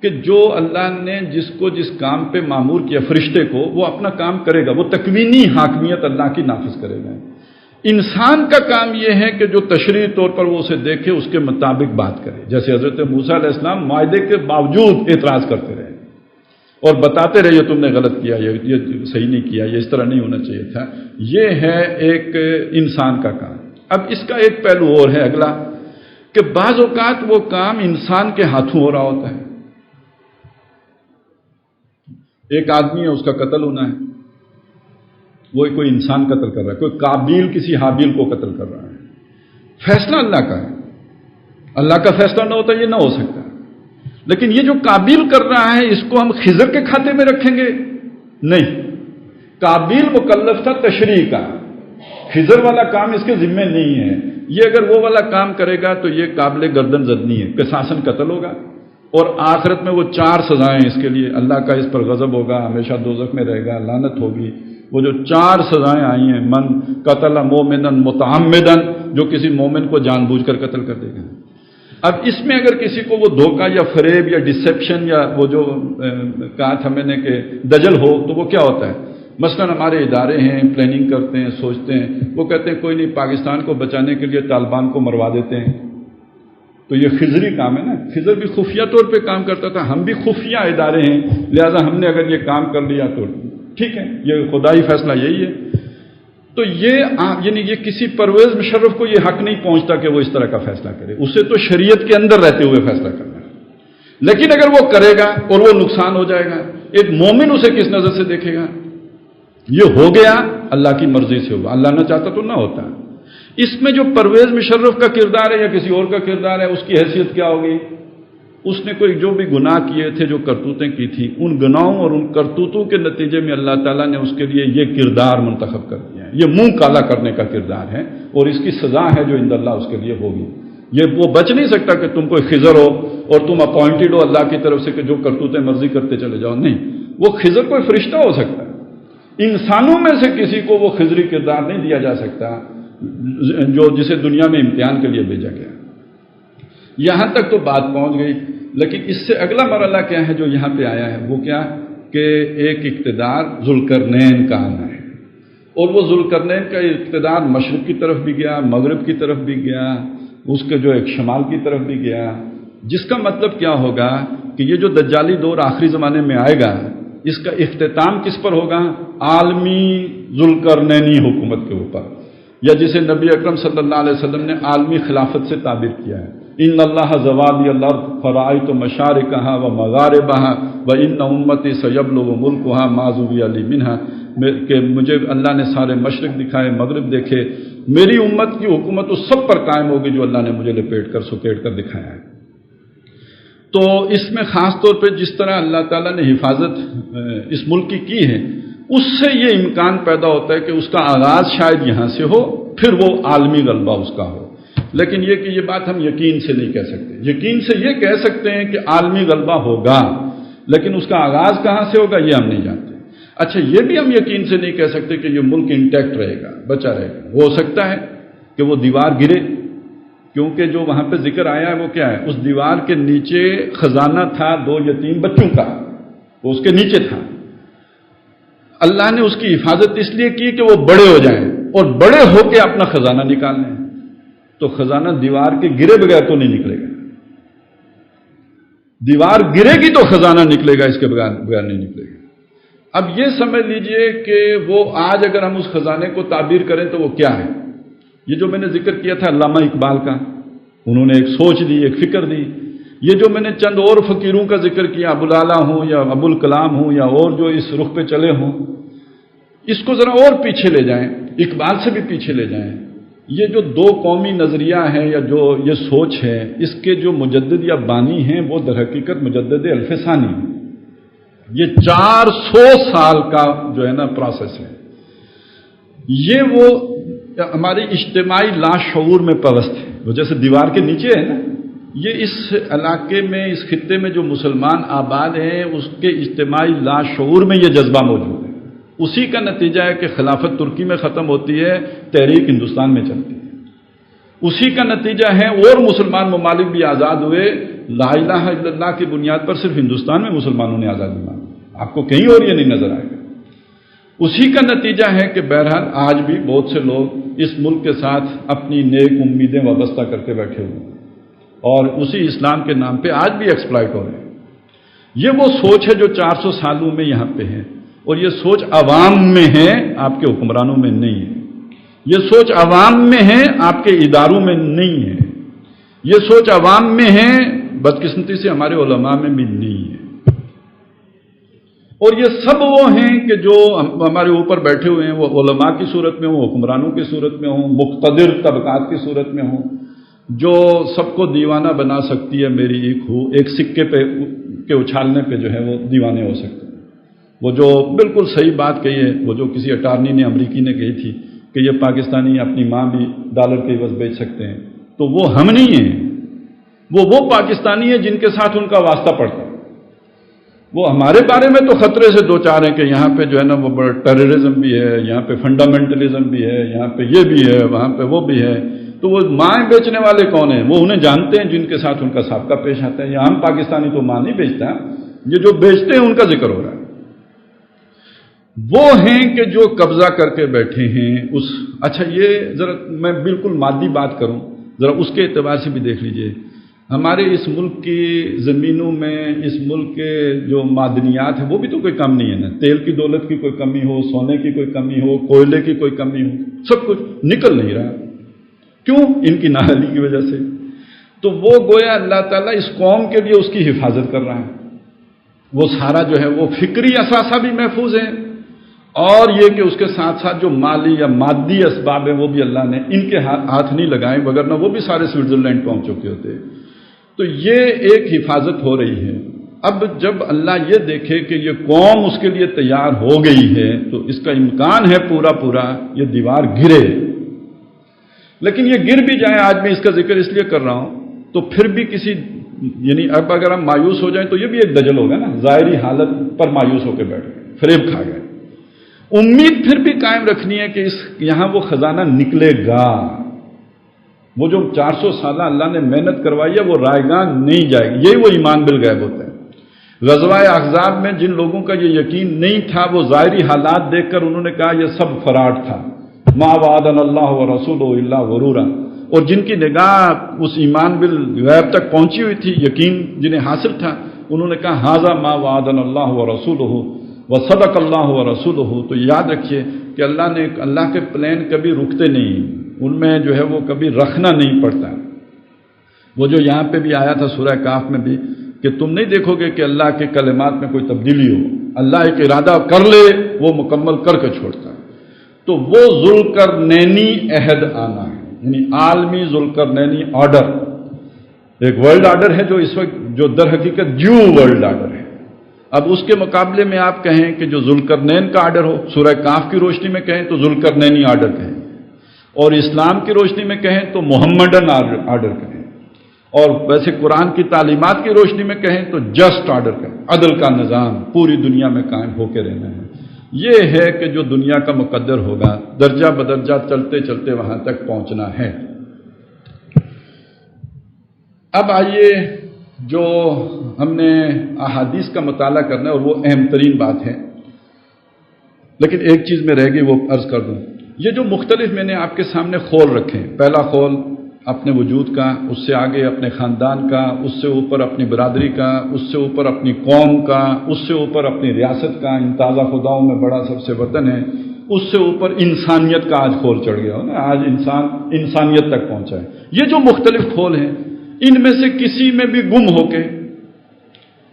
A: کہ جو اللہ نے جس کام پہ معمور کیا فرشتے کو، وہ اپنا کام کرے گا، وہ تکوینی حاکمیت اللہ کی نافذ کرے گا۔ انسان کا کام یہ ہے کہ جو تشریعی طور پر وہ اسے دیکھے اس کے مطابق بات کرے، جیسے حضرت موسیٰ علیہ السلام معاہدے کے باوجود اعتراض کرتے رہے اور بتاتے رہے یہ تم نے غلط کیا، یہ صحیح نہیں کیا، یہ اس طرح نہیں ہونا چاہیے تھا۔ یہ ہے ایک انسان کا کام۔ اب اس کا ایک پہلو اور ہے اگلا کہ بعض اوقات وہ کام انسان کے ہاتھوں ہو رہا ہوتا ہے۔ ایک آدمی ہے، اس کا قتل ہونا ہے، وہ کوئی انسان قتل کر رہا ہے، کوئی قابیل کسی حابیل کو قتل کر رہا ہے، فیصلہ اللہ کا ہے، اللہ کا فیصلہ نہ ہوتا یہ نہ ہو سکتا۔ لیکن یہ جو قابیل کر رہا ہے اس کو ہم خضر کے کھاتے میں رکھیں گے؟ نہیں، قابیل مکلف تھا تشریع کا، خضر والا کام اس کے ذمے نہیں ہے۔ یہ اگر وہ والا کام کرے گا تو یہ قابل گردن زدنی ہے، قصاصاً قتل ہوگا، اور آخرت میں وہ 4 سزائیں اس کے لیے، اللہ کا اس پر غضب ہوگا، ہمیشہ دوزخ میں رہے گا، لعنت ہوگی۔ وہ جو 4 سزائیں آئی ہیں، من قتل مومنا متعمدا، جو کسی مومن کو جان بوجھ کر قتل کر دے گا۔ اب اس میں اگر کسی کو وہ دھوکہ یا فریب یا ڈسیپشن یا وہ جو کہا تھا میں نے کہ دجل ہو، تو وہ کیا ہوتا ہے؟ مثلا ہمارے ادارے ہیں، پلاننگ کرتے ہیں، سوچتے ہیں، وہ کہتے ہیں کوئی نہیں، پاکستان کو بچانے کے لیے طالبان کو مروا دیتے ہیں، تو یہ خضری کام ہے نا۔ خضر بھی خفیہ طور پہ کام کرتا تھا، ہم بھی خفیہ ادارے ہیں، لہذا ہم نے اگر یہ کام کر لیا تو ٹھیک ہے، یہ خدائی فیصلہ یہی ہے۔ تو یہ یعنی یہ کسی پرویز مشرف کو یہ حق نہیں پہنچتا کہ وہ اس طرح کا فیصلہ کرے، اسے تو شریعت کے اندر رہتے ہوئے فیصلہ کرنا ہے۔ لیکن اگر وہ کرے گا اور وہ نقصان ہو جائے گا، ایک مومن اسے کس نظر سے دیکھے گا؟ یہ ہو گیا اللہ کی مرضی سے ہوگا، اللہ نہ چاہتا تو نہ ہوتا۔ اس میں جو پرویز مشرف کا کردار ہے یا کسی اور کا کردار ہے، اس کی حیثیت کیا ہوگی؟ اس نے کوئی جو بھی گناہ کیے تھے، جو کرتوتیں کی تھی، ان گناہوں اور ان کرتوتوں کے نتیجے میں اللہ تعالیٰ نے اس کے لیے یہ کردار منتخب کر دیا ہے، یہ منہ کالا کرنے کا کردار ہے، اور اس کی سزا ہے جو عند اللہ اس کے لیے ہوگی۔ یہ وہ بچ نہیں سکتا کہ تم کوئی خضر ہو اور تم اپوائنٹڈ ہو اللہ کی طرف سے کہ جو کرتوتیں مرضی کرتے چلے جاؤ، نہیں، وہ خضر کوئی فرشتہ ہو سکتا ہے، انسانوں میں سے کسی کو وہ خضری کردار نہیں دیا جا سکتا جو جسے دنیا میں امتحان کے لیے بھیجا گیا۔ یہاں تک تو بات پہنچ گئی، لیکن اس سے اگلا مرحلہ کیا ہے جو یہاں پہ آیا ہے؟ وہ کیا کہ ایک اقتدار ذوالقرنین کا آنا ہے، اور وہ ذوالقرنین کا اقتدار مشرق کی طرف بھی گیا، مغرب کی طرف بھی گیا، اس کے جو ایک شمال کی طرف بھی گیا، جس کا مطلب کیا ہوگا کہ یہ جو دجالی دور آخری زمانے میں آئے گا، اس کا اختتام کس پر ہوگا؟ عالمی ذوالقرنینی حکومت کے اوپر، یا جسے نبی اکرم صلی اللہ علیہ وسلم نے عالمی خلافت سے تعبیر کیا ہے، ان اللہ زوالی الارض فرائیت مشارقہا و مغاربہا و ان امتی سیبلغ ملکہا ما زوی علی منہا، کہ مجھے اللہ نے سارے مشرق دکھائے، مغرب دیکھے، میری امت کی حکومت اس سب پر قائم ہوگی جو اللہ نے مجھے لپیٹ کر سکیڑ کر دکھایا ہے۔ تو اس میں خاص طور پہ جس طرح اللہ تعالیٰ نے حفاظت اس ملک کی ہے، اس سے یہ امکان پیدا ہوتا ہے کہ اس کا آغاز شاید یہاں سے ہو، پھر وہ عالمی غلبہ اس کا ہو۔ لیکن یہ کہ یہ بات ہم یقین سے نہیں کہہ سکتے، یقین سے یہ کہہ سکتے ہیں کہ عالمی غلبہ ہوگا، لیکن اس کا آغاز کہاں سے ہوگا یہ ہم نہیں جانتے۔ اچھا، یہ بھی ہم یقین سے نہیں کہہ سکتے کہ یہ ملک انٹیکٹ رہے گا، بچا رہے گا۔ ہو سکتا ہے کہ وہ دیوار گرے، کیونکہ جو وہاں پہ ذکر آیا ہے وہ کیا ہے؟ اس دیوار کے نیچے خزانہ تھا 2 یتیم بچوں کا، وہ اس کے نیچے تھا۔ اللہ نے اس کی حفاظت اس لیے کی کہ وہ بڑے ہو جائیں اور بڑے ہو کے اپنا خزانہ نکال لیں، تو خزانہ دیوار کے گرے بغیر تو نہیں نکلے گا، دیوار گرے گی تو خزانہ نکلے گا، اس کے بغیر نہیں نکلے گا۔ اب یہ سمجھ لیجئے کہ وہ آج اگر ہم اس خزانے کو تعبیر کریں تو وہ کیا ہے؟ یہ جو میں نے ذکر کیا تھا علامہ اقبال کا، انہوں نے ایک سوچ دی، ایک فکر دی. یہ جو میں نے چند اور فقیروں کا ذکر کیا، ابوالعلا ہوں یا ابوالکلام ہوں یا اور جو اس رخ پہ چلے ہوں، اس کو ذرا اور پیچھے لے جائیں، اقبال سے بھی پیچھے لے جائیں. یہ جو دو قومی نظریہ ہے یا جو یہ سوچ ہے، اس کے جو مجدد یا بانی ہیں وہ در حقیقت مجدد الف ثانی ہے. یہ 400 سال کا جو ہے نا پروسیس ہے. یہ وہ ہماری اجتماعی لاشعور میں پرست ہے. وہ جیسے دیوار کے نیچے ہے نا، یہ اس علاقے میں، اس خطے میں جو مسلمان آباد ہیں اس کے اجتماعی لاشعور میں یہ جذبہ موجود ہے. اسی کا نتیجہ ہے کہ خلافت ترکی میں ختم ہوتی ہے، تحریک ہندوستان میں چلتی ہے. اسی کا نتیجہ ہے اور مسلمان ممالک بھی آزاد ہوئے. لا الہ الا اللہ کی بنیاد پر صرف ہندوستان میں مسلمانوں نے آزادی مانگی، آپ کو کہیں اور یہ نہیں نظر آئے گا. اسی کا نتیجہ ہے کہ بہرحال آج بھی بہت سے لوگ اس ملک کے ساتھ اپنی نیک امیدیں وابستہ کر کے بیٹھے ہوئے ہیں اور اسی اسلام کے نام پہ آج بھی ایکسپلائٹ ہو رہے ہیں. یہ وہ سوچ ہے جو 400 سالوں میں یہاں پہ ہے، اور یہ سوچ عوام میں ہے، آپ کے حکمرانوں میں نہیں ہے. یہ سوچ عوام میں ہے، آپ کے اداروں میں نہیں ہے. یہ سوچ عوام میں ہے، بدقسمتی سے ہمارے علماء میں بھی نہیں ہے. اور یہ سب وہ ہیں کہ جو ہمارے اوپر بیٹھے ہوئے ہیں، وہ علماء کی صورت میں ہوں، حکمرانوں کی صورت میں ہوں، مقتدر طبقات کی صورت میں ہوں، جو سب کو دیوانہ بنا سکتی ہے. میری ایک سکے پہ کے اچھالنے پہ جو ہے وہ دیوانے ہو سکتے ہیں. وہ جو بالکل صحیح بات کہی ہے، وہ جو کسی اٹارنی نے، امریکی نے کہی تھی کہ یہ پاکستانی اپنی ماں بھی ڈالر کے عوض بیچ سکتے ہیں، تو وہ ہم نہیں ہیں. وہ پاکستانی ہیں جن کے ساتھ ان کا واسطہ پڑتا ہے. وہ ہمارے بارے میں تو خطرے سے دو چار ہیں کہ یہاں پہ جو ہے نا وہ بڑا ٹیررزم بھی ہے، یہاں پہ فنڈامنٹلزم بھی ہے، یہاں پہ یہ بھی ہے، وہاں پہ وہ بھی ہے. تو وہ مائیں بیچنے والے کون ہیں؟ وہ انہیں جانتے ہیں جن کے ساتھ ان کا سابقہ پیش آتا ہے. یہاں ہم پاکستانی تو ماں نہیں بیچتا، یہ جو بیچتے ہیں ان کا ذکر ہو رہا ہے. وہ ہیں کہ جو قبضہ کر کے بیٹھے ہیں. اچھا یہ ذرا میں بالکل مادی بات کروں، ذرا اس کے اعتبار سے بھی دیکھ لیجئے. ہمارے اس ملک کی زمینوں میں، اس ملک کے جو معدنیات ہیں وہ بھی تو کوئی کم نہیں ہے نا. تیل کی دولت کی کوئی کمی ہو، سونے کی کوئی کمی ہو، کوئلے کی کوئی کمی ہو، سب کچھ نکل نہیں رہا. کیوں؟ ان کی نااہلی کی وجہ سے. تو وہ گویا اللہ تعالیٰ اس قوم کے لیے اس کی حفاظت کر رہا ہے. وہ سارا جو ہے وہ فکری اثاثہ بھی محفوظ ہے، اور یہ کہ اس کے ساتھ ساتھ جو مالی یا مادی اسباب ہیں وہ بھی اللہ نے ان کے ہاتھ نہیں لگائے، وگرنہ وہ بھی سارے سوئٹزرلینڈ پہنچ چکے ہوتے. تو یہ ایک حفاظت ہو رہی ہے. اب جب اللہ یہ دیکھے کہ یہ قوم اس کے لیے تیار ہو گئی ہے تو اس کا امکان ہے پورا یہ دیوار گرے. لیکن یہ گر بھی جائے، آج میں اس کا ذکر اس لیے کر رہا ہوں، تو پھر بھی یعنی اب اگر ہم مایوس ہو جائیں تو یہ بھی ایک دجل ہوگا نا. ظاہری حالت پر مایوس ہو کے بیٹھ گئے، فریب کھا گئے. امید پھر بھی قائم رکھنی ہے کہ یہاں وہ خزانہ نکلے گا. وہ جو 400 سالہ اللہ نے محنت کروائی ہے وہ رائے گاں نہیں جائے گی. یہی وہ ایمان بالغیب ہوتا ہے. غزوہ احزاب میں جن لوگوں کا یہ یقین نہیں تھا، وہ ظاہری حالات دیکھ کر انہوں نے کہا یہ سب فراڈ تھا. ما وعدنا اللہ ورسولہ الا غرورا. اور جن کی نگاہ اس ایمان بالغیب تک پہنچی ہوئی تھی، یقین جنہیں حاصل تھا، انہوں نے کہا ھذا ما وعدنا اللہ ورسولہ وصدق اللہ ورسولہ. تو یاد رکھیے کہ اللہ کے پلان کبھی رکتے نہیں، ان میں جو ہے وہ کبھی رکھنا نہیں پڑتا. وہ جو یہاں پہ بھی آیا تھا سورہ کاف میں بھی کہ تم نہیں دیکھو گے کہ اللہ کے کلمات میں کوئی تبدیلی ہو. اللہ ایک ارادہ کر لے وہ مکمل کر کے چھوڑتا ہے. تو وہ ذوالقرنینی عہد آنا ہے، یعنی عالمی ذوالقرنینی آرڈر. ایک ورلڈ آرڈر ہے جو اس وقت جو در حقیقت ورلڈ آرڈر ہے. اب اس کے مقابلے میں آپ کہیں کہ جو ذوالقرنین کا آرڈر ہو، سورہ کاف کی روشنی میں کہیں تو ذوالقرنینی آرڈر کہیں، اور اسلام کی روشنی میں کہیں تو محمدن آرڈر کہیں، اور ویسے قرآن کی تعلیمات کی روشنی میں کہیں تو جسٹ آرڈر کہیں. عدل کا نظام پوری دنیا میں قائم ہو کے رہنا ہے. یہ ہے کہ جو دنیا کا مقدر ہوگا، درجہ بدرجہ چلتے چلتے وہاں تک پہنچنا ہے. اب آئیے جو ہم نے احادیث کا مطالعہ کرنا ہے، اور وہ اہم ترین بات ہے، لیکن ایک چیز میں رہ گئی وہ عرض کر دوں. یہ جو مختلف میں نے آپ کے سامنے خول رکھے، پہلا خول اپنے وجود کا، اس سے آگے اپنے خاندان کا، اس سے اوپر اپنی برادری کا، اس سے اوپر اپنی قوم کا، اس سے اوپر اپنی ریاست کا. ان تازہ خداؤں میں بڑا سب سے وطن ہے. اس سے اوپر انسانیت کا آج کھول چڑھ گیا ہو نا، آج انسان انسانیت تک پہنچا ہے۔ یہ جو مختلف کھول ہیں، ان میں سے کسی میں بھی گم ہو کے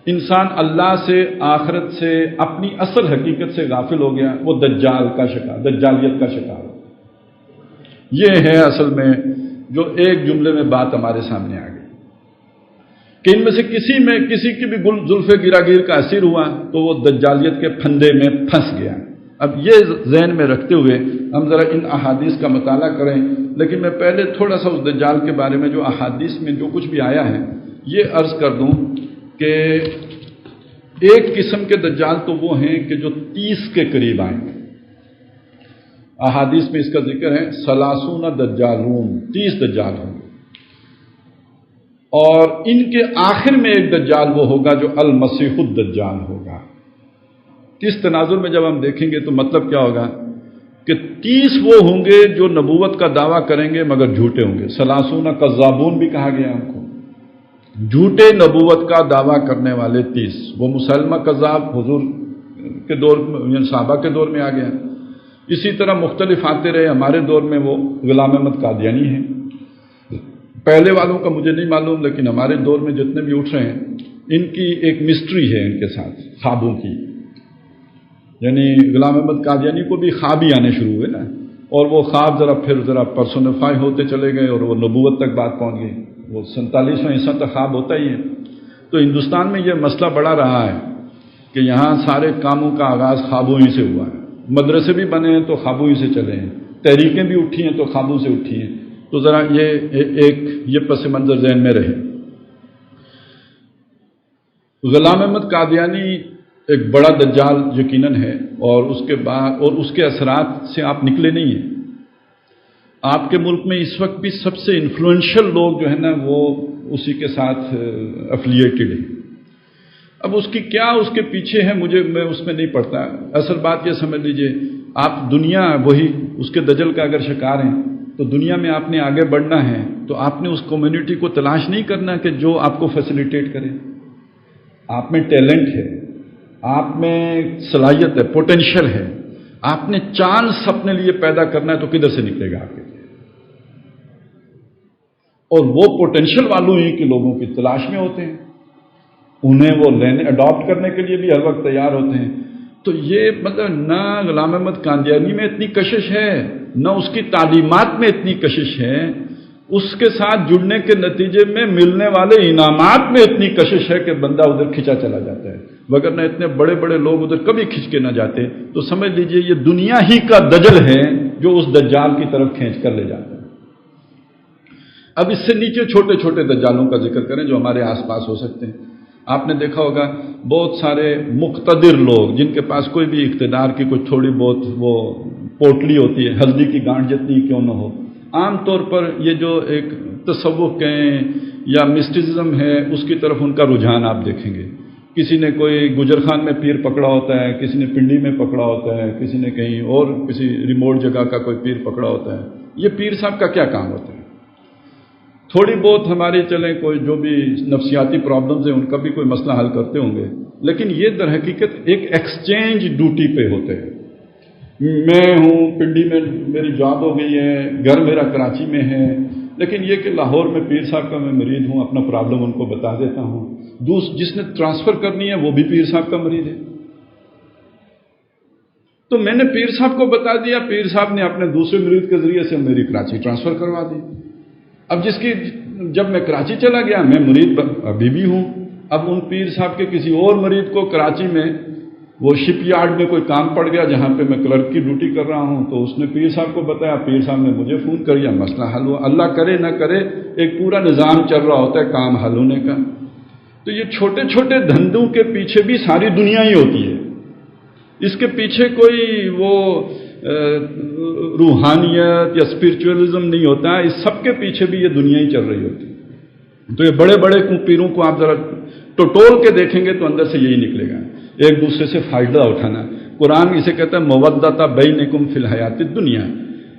A: انسان اللہ سے، آخرت سے، اپنی اصل حقیقت سے غافل ہو گیا، وہ دجال کا شکار، دجالیت کا شکار۔ یہ ہے اصل میں جو ایک جملے میں بات ہمارے سامنے آ گئی کہ ان میں سے کسی کی بھی زلف گراگیر کا اثر ہوا تو وہ دجالیت کے پھندے میں پھنس گیا۔ اب یہ ذہن میں رکھتے ہوئے ہم ذرا ان احادیث کا مطالعہ کریں، لیکن میں پہلے تھوڑا سا اس دجال کے بارے میں جو احادیث میں جو کچھ بھی آیا ہے یہ عرض کر دوں کہ ایک قسم کے دجال تو وہ ہیں کہ جو 30 کے قریب آئیں گے۔ احادیث میں اس کا ذکر ہے 30 دجالون، 30 دجال ہوں گے، اور ان کے آخر میں ایک دجال وہ ہوگا جو المسیح الدجال ہوگا۔ کس تناظر میں جب ہم دیکھیں گے تو مطلب کیا ہوگا کہ 30 وہ ہوں گے جو نبوت کا دعویٰ کریں گے مگر جھوٹے ہوں گے۔ 30 کذابون بھی کہا گیا ان کو، جھوٹے نبوت کا دعویٰ کرنے والے 30۔ وہ مسلمہ کذاب حضور کے دور میں، صحابہ کے دور میں آ گیا، اسی طرح مختلف آتے رہے۔ ہمارے دور میں وہ غلام احمد قادیانی ہیں، پہلے والوں کا مجھے نہیں معلوم، لیکن ہمارے دور میں جتنے بھی اٹھ رہے ہیں ان کی ایک مسٹری ہے ان کے ساتھ خوابوں کی، یعنی غلام احمد قادیانی کو بھی خواب ہی آنے شروع ہوئے نا، اور وہ خواب ذرا پرسونیفائی ہوتے چلے گئے اور وہ نبوت تک بات پہنچ گئی۔ وہ 47واں حصہ تک خواب ہوتا ہی ہے۔ تو ہندوستان میں یہ مسئلہ بڑا رہا ہے کہ یہاں سارے کاموں کا آغاز خوابوں ہی سے ہوا ہے، مدرسے بھی بنے ہیں تو خوابوں ہی سے چلے ہیں، تحریکیں بھی اٹھی ہیں تو خوابوں سے اٹھی ہیں۔ تو ذرا یہ پس منظر ذہن میں رہے۔ غلام احمد قادیانی ایک بڑا دجال یقیناً ہے، اور اس کے اثرات سے آپ نکلے نہیں ہیں۔ آپ کے ملک میں اس وقت بھی سب سے انفلوئنشل لوگ جو ہے نا وہ اسی کے ساتھ افیلیٹڈ ہیں۔ اب اس کے پیچھے ہے میں اس میں نہیں پڑتا۔ اصل بات یہ سمجھ لیجئے، آپ دنیا وہی اس کے دجل کا اگر شکار ہیں تو دنیا میں آپ نے آگے بڑھنا ہے تو آپ نے اس کمیونٹی کو تلاش نہیں کرنا کہ جو آپ کو فیسیلیٹیٹ کرے۔ آپ میں ٹیلنٹ ہے، آپ میں صلاحیت ہے، پوٹینشل ہے، آپ نے چانس اپنے لیے پیدا کرنا ہے تو کدھر سے نکلے گا آپ کے لیے؟ اور وہ پوٹینشل والوں ہی کے لوگوں کی تلاش میں ہوتے ہیں، انہیں وہ اڈاپٹ کرنے کے لیے بھی ہر وقت تیار ہوتے ہیں۔ تو یہ مطلب نہ غلام احمد قادیانی میں اتنی کشش ہے، نہ اس کی تعلیمات میں اتنی کشش ہے، اس کے ساتھ جڑنے کے نتیجے میں ملنے والے انعامات میں اتنی کشش ہے کہ بندہ ادھر کھینچا چلا جاتا ہے، وگرنہ اتنے بڑے بڑے لوگ ادھر کبھی کھینچ کے نہ جاتے۔ تو سمجھ لیجئے یہ دنیا ہی کا دجل ہے جو اس دجال کی طرف کھینچ کر لے جاتا ہے۔ اب اس سے نیچے چھوٹے چھوٹے دجالوں کا ذکر کریں جو ہمارے آس پاس ہو سکتے ہیں۔ آپ نے دیکھا ہوگا بہت سارے مقتدر لوگ جن کے پاس کوئی بھی اقتدار کی کوئی تھوڑی بہت وہ پوٹلی ہوتی ہے، ہلدی کی گانٹھ جتنی کیوں نہ ہو، عام طور پر یہ جو ایک تصوف کہیں یا مسٹسزم ہے اس کی طرف ان کا رجحان آپ دیکھیں گے۔ کسی نے کوئی گجر خان میں پیر پکڑا ہوتا ہے، کسی نے پنڈی میں پکڑا ہوتا ہے، کسی نے کہیں اور کسی ریموٹ جگہ کا کوئی پیر پکڑا ہوتا ہے۔ یہ پیر صاحب کا کیا کام ہوتا ہے؟ تھوڑی بہت ہماری چلیں کوئی جو بھی نفسیاتی پرابلمز ہیں ان کا بھی کوئی مسئلہ حل کرتے ہوں گے، لیکن یہ در حقیقت ایک ایکسچینج ڈیوٹی پہ ہوتے ہیں۔ میں ہوں پنڈی میں میری جاب ہو گئی ہے، گھر میرا کراچی میں ہے، لیکن یہ کہ لاہور میں پیر صاحب کا میں مرید ہوں، اپنا پرابلم ان کو بتا دیتا ہوں۔ جس نے ٹرانسفر کرنی ہے وہ بھی پیر صاحب کا مرید ہے، تو میں نے پیر صاحب کو بتا دیا، پیر صاحب نے اپنے دوسرے مرید کے ذریعے سے میری کراچی ٹرانسفر کروا دی۔ اب جب میں کراچی چلا گیا، میں مرید ابھی بھی ہوں، اب ان پیر صاحب کے کسی اور مرید کو کراچی میں وہ شپ یارڈ میں کوئی کام پڑ گیا جہاں پہ میں کلرک کی ڈیوٹی کر رہا ہوں، تو اس نے پیر صاحب کو بتایا، پیر صاحب نے مجھے فون کر دیا، مسئلہ حل ہوا۔ اللہ کرے نہ کرے ایک پورا نظام چل رہا ہوتا ہے کام حل ہونے کا۔ تو یہ چھوٹے چھوٹے دھندوں کے پیچھے بھی ساری دنیا ہی ہوتی ہے، اس کے پیچھے کوئی وہ روحانیت یا اسپرچوئلزم نہیں ہوتا ہے، اس سب کے پیچھے بھی یہ دنیا ہی چل رہی ہوتی ہے۔ تو یہ بڑے بڑے پیروں کو آپ ذرا ٹٹول کے دیکھیں گے تو اندر سے یہی نکلے گا، ایک دوسرے سے فائدہ اٹھانا۔ قرآن اسے کہتا ہے مودۃ بینکم فی الحیات الدنیا،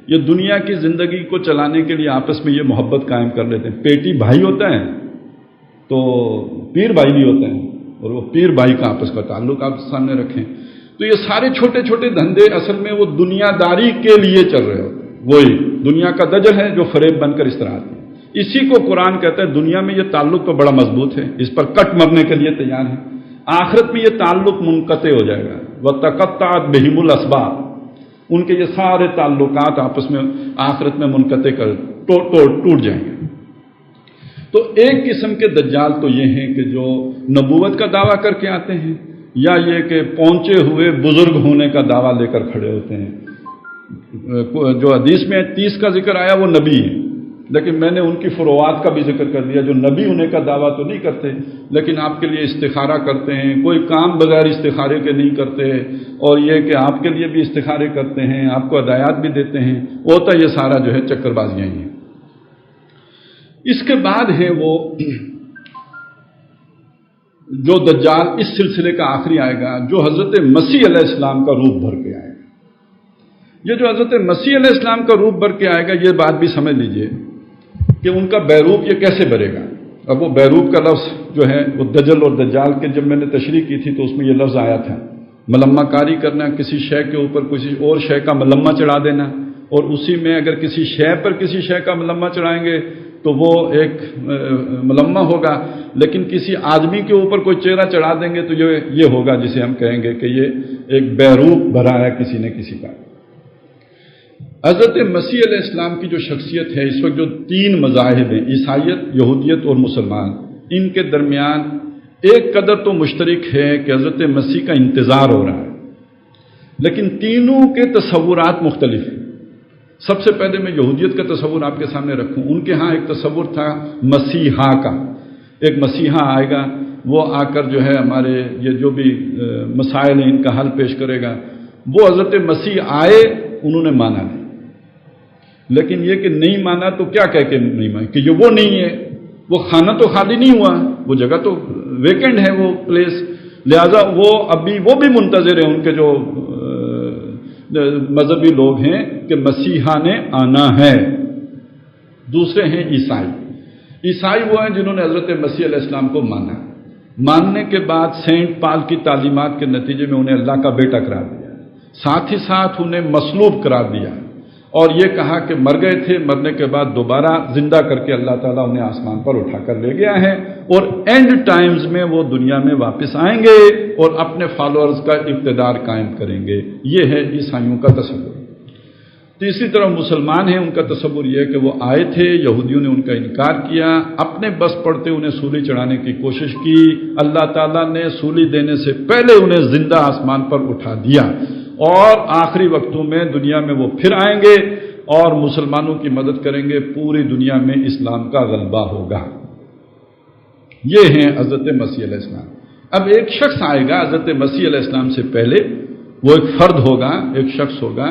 A: یہ دنیا کی زندگی کو چلانے کے لیے آپس میں یہ محبت قائم کر لیتے ہیں۔ پیٹی بھائی ہوتا ہے تو پیر بھائی بھی ہوتے ہیں، اور وہ پیر بھائی کا آپس کا تعلق آپ سامنے رکھیں۔ تو یہ سارے چھوٹے چھوٹے دھندے اصل میں وہ دنیا داری کے لیے چل رہے ہوتے ہیں، وہی دنیا کا دجل ہے جو فریب بن کر اس طرح آتی ہے۔ اسی کو قرآن کہتا ہے دنیا میں یہ تعلق تو بڑا مضبوط ہے، اس پر کٹ مرنے کے لیے تیار ہے، آخرت میں یہ تعلق منقطع ہو جائے گا، وَتَقَطَّعَتْ بِهِمُ الْأَسْبَابُ، ان کے یہ سارے تعلقات آپس میں آخرت میں منقطع کر ٹوٹ جائیں گے۔ تو ایک قسم کے دجال تو یہ ہیں کہ جو نبوت کا دعویٰ کر کے آتے ہیں، یا یہ کہ پہنچے ہوئے بزرگ ہونے کا دعویٰ لے کر کھڑے ہوتے ہیں۔ جو حدیث میں 30 کا ذکر آیا وہ نبی ہے، لیکن میں نے ان کی فروعات کا بھی ذکر کر دیا، جو نبی ہونے کا دعویٰ تو نہیں کرتے لیکن آپ کے لیے استخارہ کرتے ہیں، کوئی کام بغیر استخارے کے نہیں کرتے، اور یہ کہ آپ کے لیے بھی استخارے کرتے ہیں، آپ کو ہدایات بھی دیتے ہیں، وہ تو یہ سارا جو ہے چکر بازیاں ہی ہیں۔ اس کے بعد ہے وہ جو دجال اس سلسلے کا آخری آئے گا، جو حضرت مسیح علیہ السلام کا روپ بھر کے آئے گا۔ یہ جو حضرت مسیح علیہ السلام کا روپ بھر کے آئے گا، یہ بات بھی سمجھ لیجئے کہ ان کا بیروپ یہ کیسے بھرے گا۔ اب وہ بیروپ کا لفظ جو ہے وہ دجل اور دجال کے جب میں نے تشریح کی تھی تو اس میں یہ لفظ آیا تھا، ملمہ کاری کرنا، کسی شے کے اوپر کسی اور شے کا ملمہ چڑھا دینا، اور اسی میں اگر کسی شے پر کسی شے کا ملمہ چڑھائیں گے تو وہ ایک ملمہ ہوگا، لیکن کسی آدمی کے اوپر کوئی چہرہ چڑھا دیں گے تو یہ ہوگا جسے ہم کہیں گے کہ یہ ایک بیروپ بھرا ہے کسی نے کسی کا۔ حضرت مسیح علیہ السلام کی جو شخصیت ہے، اس وقت جو 3 مذاہب ہیں، عیسائیت، یہودیت اور مسلمان، ان کے درمیان ایک قدر تو مشترک ہے کہ حضرت مسیح کا انتظار ہو رہا ہے، لیکن تینوں کے تصورات مختلف ہیں۔ سب سے پہلے میں یہودیت کا تصور آپ کے سامنے رکھوں۔ ان کے ہاں ایک تصور تھا مسیحا کا، ایک مسیحا آئے گا، وہ آ کر جو ہے ہمارے یہ جو بھی مسائل ہیں ان کا حل پیش کرے گا۔ وہ حضرت مسیح آئے، انہوں نے مانا نہیں، لیکن یہ کہ نہیں مانا تو کیا کہہ کے نہیں مانا کہ یہ وہ نہیں ہے، وہ خانہ تو خالی نہیں ہوا، وہ جگہ تو ویکنڈ ہے، وہ پلیس، لہذا وہ ابھی وہ بھی منتظر ہیں، ان کے جو مذہبی لوگ ہیں کہ مسیحا نے آنا ہے۔ دوسرے ہیں عیسائی۔ عیسائی وہ ہیں جنہوں نے حضرت مسیح علیہ السلام کو مانا، ماننے کے بعد سینٹ پال کی تعلیمات کے نتیجے میں انہیں اللہ کا بیٹا قرار دیا، ساتھ ہی ساتھ انہیں مصلوب قرار دیا، اور یہ کہا کہ مر گئے تھے، مرنے کے بعد دوبارہ زندہ کر کے اللہ تعالیٰ انہیں آسمان پر اٹھا کر لے گیا ہے، اور اینڈ ٹائمز میں وہ دنیا میں واپس آئیں گے اور اپنے فالوورز کا اقتدار قائم کریں گے۔ یہ ہے عیسائیوں کا تصور۔ تیسری طرف مسلمان ہیں، ان کا تصور یہ ہے کہ وہ آئے تھے، یہودیوں نے ان کا انکار کیا، اپنے بس پڑتے انہیں سولی چڑھانے کی کوشش کی، اللہ تعالیٰ نے سولی دینے سے پہلے انہیں زندہ آسمان پر اٹھا دیا، اور آخری وقتوں میں دنیا میں وہ پھر آئیں گے اور مسلمانوں کی مدد کریں گے، پوری دنیا میں اسلام کا غلبہ ہوگا۔ یہ ہیں حضرت مسیح علیہ السلام۔ اب ایک شخص آئے گا حضرت مسیح علیہ السلام سے پہلے، وہ ایک فرد ہوگا، ایک شخص ہوگا،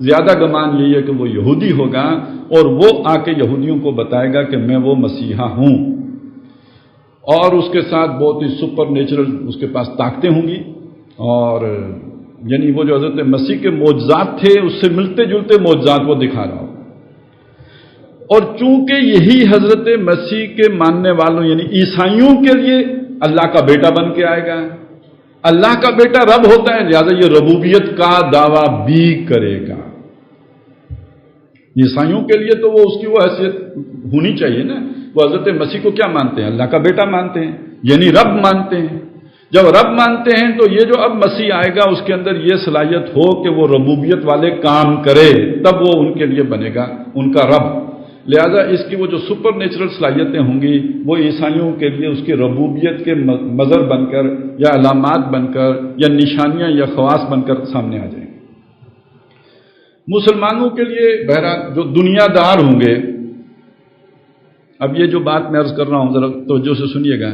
A: زیادہ گمان یہی ہے کہ وہ یہودی ہوگا، اور وہ آ کے یہودیوں کو بتائے گا کہ میں وہ مسیحا ہوں، اور اس کے ساتھ بہت ہی سپر نیچرل اس کے پاس طاقتیں ہوں گی، اور یعنی وہ جو حضرت مسیح کے معجزات تھے اس سے ملتے جلتے معجزات وہ دکھا رہا ہو۔ اور چونکہ یہی حضرت مسیح کے ماننے والوں یعنی عیسائیوں کے لیے اللہ کا بیٹا بن کے آئے گا، اللہ کا بیٹا رب ہوتا ہے، لہذا یہ ربوبیت کا دعویٰ بھی کرے گا۔ عیسائیوں کے لیے تو وہ اس کی وہ حیثیت ہونی چاہیے نا، وہ حضرت مسیح کو کیا مانتے ہیں؟ اللہ کا بیٹا مانتے ہیں، یعنی رب مانتے ہیں۔ جب رب مانتے ہیں تو یہ جو اب مسیح آئے گا اس کے اندر یہ صلاحیت ہو کہ وہ ربوبیت والے کام کرے، تب وہ ان کے لیے بنے گا ان کا رب۔ لہذا اس کی وہ جو سپر نیچرل صلاحیتیں ہوں گی وہ عیسائیوں کے لیے اس کی ربوبیت کے مظہر بن کر یا علامات بن کر یا نشانیاں یا خواص بن کر سامنے آ جائیں گے۔ مسلمانوں کے لیے بہرحال جو دنیا دار ہوں گے، اب یہ جو بات میں عرض کر رہا ہوں ذرا توجہ سے سنیے گا،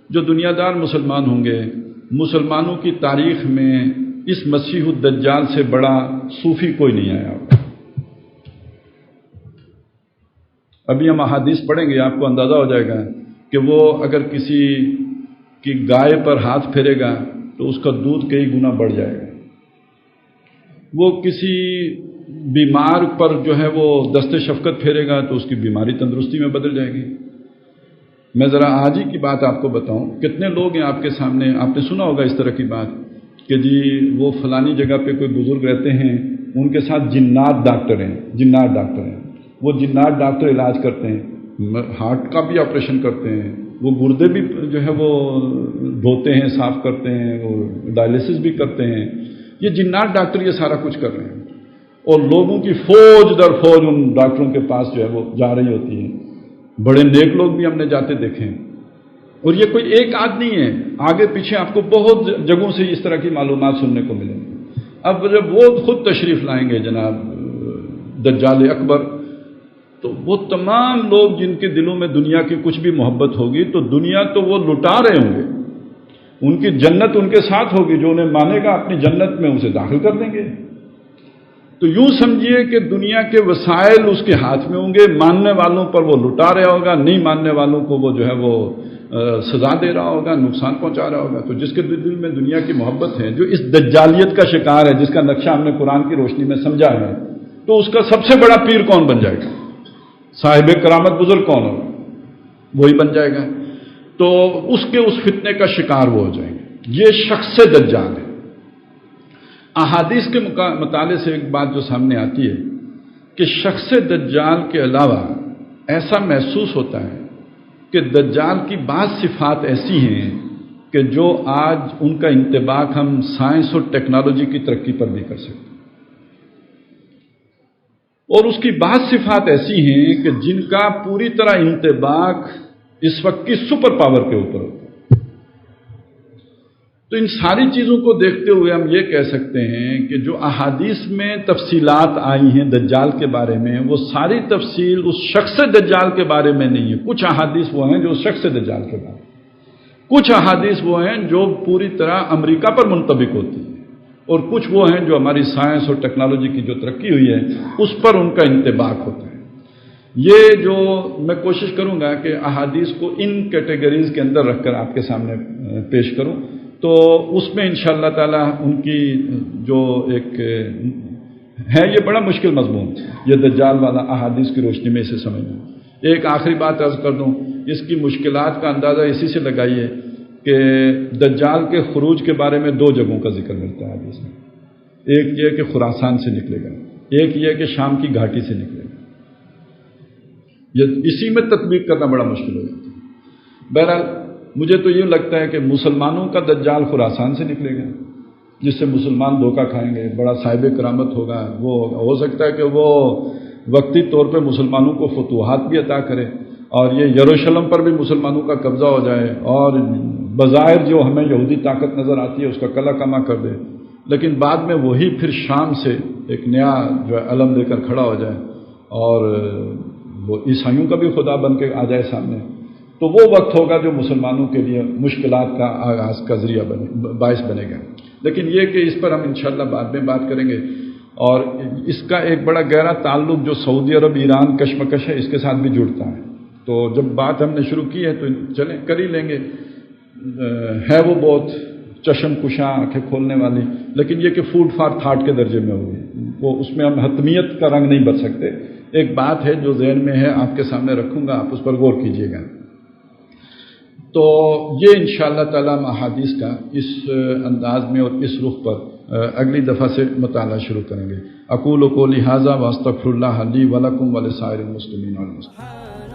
A: جو دنیا دار مسلمان ہوں گے، مسلمانوں کی تاریخ میں اس مسیح الدجال سے بڑا صوفی کوئی نہیں آیا ہوگا۔ ابھی ہم احادیث پڑھیں گے، آپ کو اندازہ ہو جائے گا کہ وہ اگر کسی کی گائے پر ہاتھ پھیرے گا تو اس کا دودھ کئی گنا بڑھ جائے گا، وہ کسی بیمار پر جو ہے وہ دست شفقت پھیرے گا تو اس کی بیماری تندرستی میں بدل جائے گی۔ میں ذرا آج ہی کی بات آپ کو بتاؤں، کتنے لوگ ہیں آپ کے سامنے، آپ نے سنا ہوگا اس طرح کی بات کہ جی وہ فلانی جگہ پہ کوئی بزرگ رہتے ہیں، ان کے ساتھ جنات ڈاکٹر ہیں، وہ جنات ڈاکٹر علاج کرتے ہیں، ہارٹ کا بھی آپریشن کرتے ہیں، وہ گردے بھی جو ہے وہ دھوتے ہیں، صاف کرتے ہیں، وہ ڈائلیسس بھی کرتے ہیں، یہ جنات ڈاکٹر یہ سارا کچھ کر رہے ہیں، اور لوگوں کی فوج در فوج ان ڈاکٹروں کے پاس جو ہے وہ جا رہی ہوتی ہے، بڑے نیک لوگ بھی ہم نے جاتے دیکھے ہیں، اور یہ کوئی ایک آدمی ہے، آگے پیچھے آپ کو بہت جگہوں سے اس طرح کی معلومات سننے کو ملیں گی۔ اب جب وہ خود تشریف لائیں گے جناب دجال اکبر، تو وہ تمام لوگ جن کے دلوں میں دنیا کی کچھ بھی محبت ہوگی، تو دنیا تو وہ لٹا رہے ہوں گے، ان کی جنت ان کے ساتھ ہوگی، جو انہیں مانے گا اپنی جنت میں اسے داخل کر دیں گے۔ تو یوں سمجھیے کہ دنیا کے وسائل اس کے ہاتھ میں ہوں گے، ماننے والوں پر وہ لٹا رہا ہوگا، نہیں ماننے والوں کو وہ جو ہے وہ سزا دے رہا ہوگا، نقصان پہنچا رہا ہوگا۔ تو جس کے دل میں دنیا کی محبت ہے، جو اس دجالیت کا شکار ہے، جس کا نقشہ ہم نے قرآن کی روشنی میں سمجھا ہے، تو اس کا سب سے بڑا پیر کون بن جائے گا؟ صاحب کرامت بزرگ کون ہوگا؟ وہی بن جائے گا۔ تو اس فتنے کا شکار وہ ہو جائیں گے۔ یہ شخص دجال ہے۔ احادیث کے مطالعے سے ایک بات جو سامنے آتی ہے کہ شخص دجال کے علاوہ ایسا محسوس ہوتا ہے کہ دجال کی بعض صفات ایسی ہیں کہ جو آج ان کا انطباق ہم سائنس اور ٹیکنالوجی کی ترقی پر بھی کر سکتے ہیں، اور اس کی بعض صفات ایسی ہیں کہ جن کا پوری طرح انطباق اس وقت کی سپر پاور کے اوپر ہوتا ہے۔ تو ان ساری چیزوں کو دیکھتے ہوئے ہم یہ کہہ سکتے ہیں کہ جو احادیث میں تفصیلات آئی ہیں دجال کے بارے میں، وہ ساری تفصیل اس شخص دجال کے بارے میں نہیں ہے۔ کچھ احادیث وہ ہیں جو اس شخص دجال کے بارے میں، کچھ احادیث وہ ہیں جو پوری طرح امریکہ پر منطبق ہوتی ہیں، اور کچھ وہ ہیں جو ہماری سائنس اور ٹیکنالوجی کی جو ترقی ہوئی ہے اس پر ان کا انطباق ہوتا ہے۔ یہ جو میں کوشش کروں گا کہ احادیث کو ان کیٹیگریز کے اندر رکھ کر آپ کے سامنے پیش کروں، تو اس میں انشاءاللہ تعالی ان کی جو ایک ہے، یہ بڑا مشکل مضمون، یہ دجال والا احادیث کی روشنی میں اسے سمجھنا۔ ایک آخری بات عرض کر دوں، اس کی مشکلات کا اندازہ اسی سے لگائیے کہ دجال کے خروج کے بارے میں 2 جگہوں کا ذکر ملتا ہے حدیث میں۔ ایک یہ کہ خراسان سے نکلے گا، ایک یہ کہ شام کی گھاٹی سے نکلے گا۔ یہ اسی میں تطبیق کرنا بڑا مشکل ہو جاتا ہے۔ بہرحال مجھے تو یہ لگتا ہے کہ مسلمانوں کا دجال خراسان سے نکلے گا، جس سے مسلمان دھوکہ کھائیں گے، بڑا صاحب کرامت ہوگا، وہ ہو سکتا ہے کہ وہ وقتی طور پہ مسلمانوں کو فتوحات بھی عطا کرے، اور یہ یروشلم پر بھی مسلمانوں کا قبضہ ہو جائے، اور بظاہر جو ہمیں یہودی طاقت نظر آتی ہے اس کا کلا کما کر دے، لیکن بعد میں وہی پھر شام سے ایک نیا جو ہے علم لے کر کھڑا ہو جائے، اور وہ عیسائیوں کا بھی خدا بن کے آ جائے سامنے۔ تو وہ وقت ہوگا جو مسلمانوں کے لیے مشکلات کا آغاز کا ذریعہ باعث بنے گا۔ لیکن یہ کہ اس پر ہم انشاءاللہ بعد میں بات کریں گے، اور اس کا ایک بڑا گہرا تعلق جو سعودی عرب ایران کشمکش ہے اس کے ساتھ بھی جڑتا ہے۔ تو جب بات ہم نے شروع کی ہے تو چلیں کر ہی لیں گے۔ ہے وہ بہت چشم کشاں، آنکھیں کھولنے والی، لیکن یہ کہ فوڈ فار تھاٹ کے درجے میں ہوگی، وہ اس میں ہم حتمیت کا رنگ نہیں بر سکتے۔ ایک بات ہے جو ذہن میں ہے، آپ کے سامنے رکھوں گا، آپ اس پر غور کیجیے گا۔ تو یہ انشاءاللہ تعالی ہم احادیث کا اس انداز میں اور اس رخ پر اگلی دفعہ سے مطالعہ شروع کریں گے۔ اقول قولی ھذا واستغفر اللہ لی ولکم ولسائر المسلمین والمسلمات۔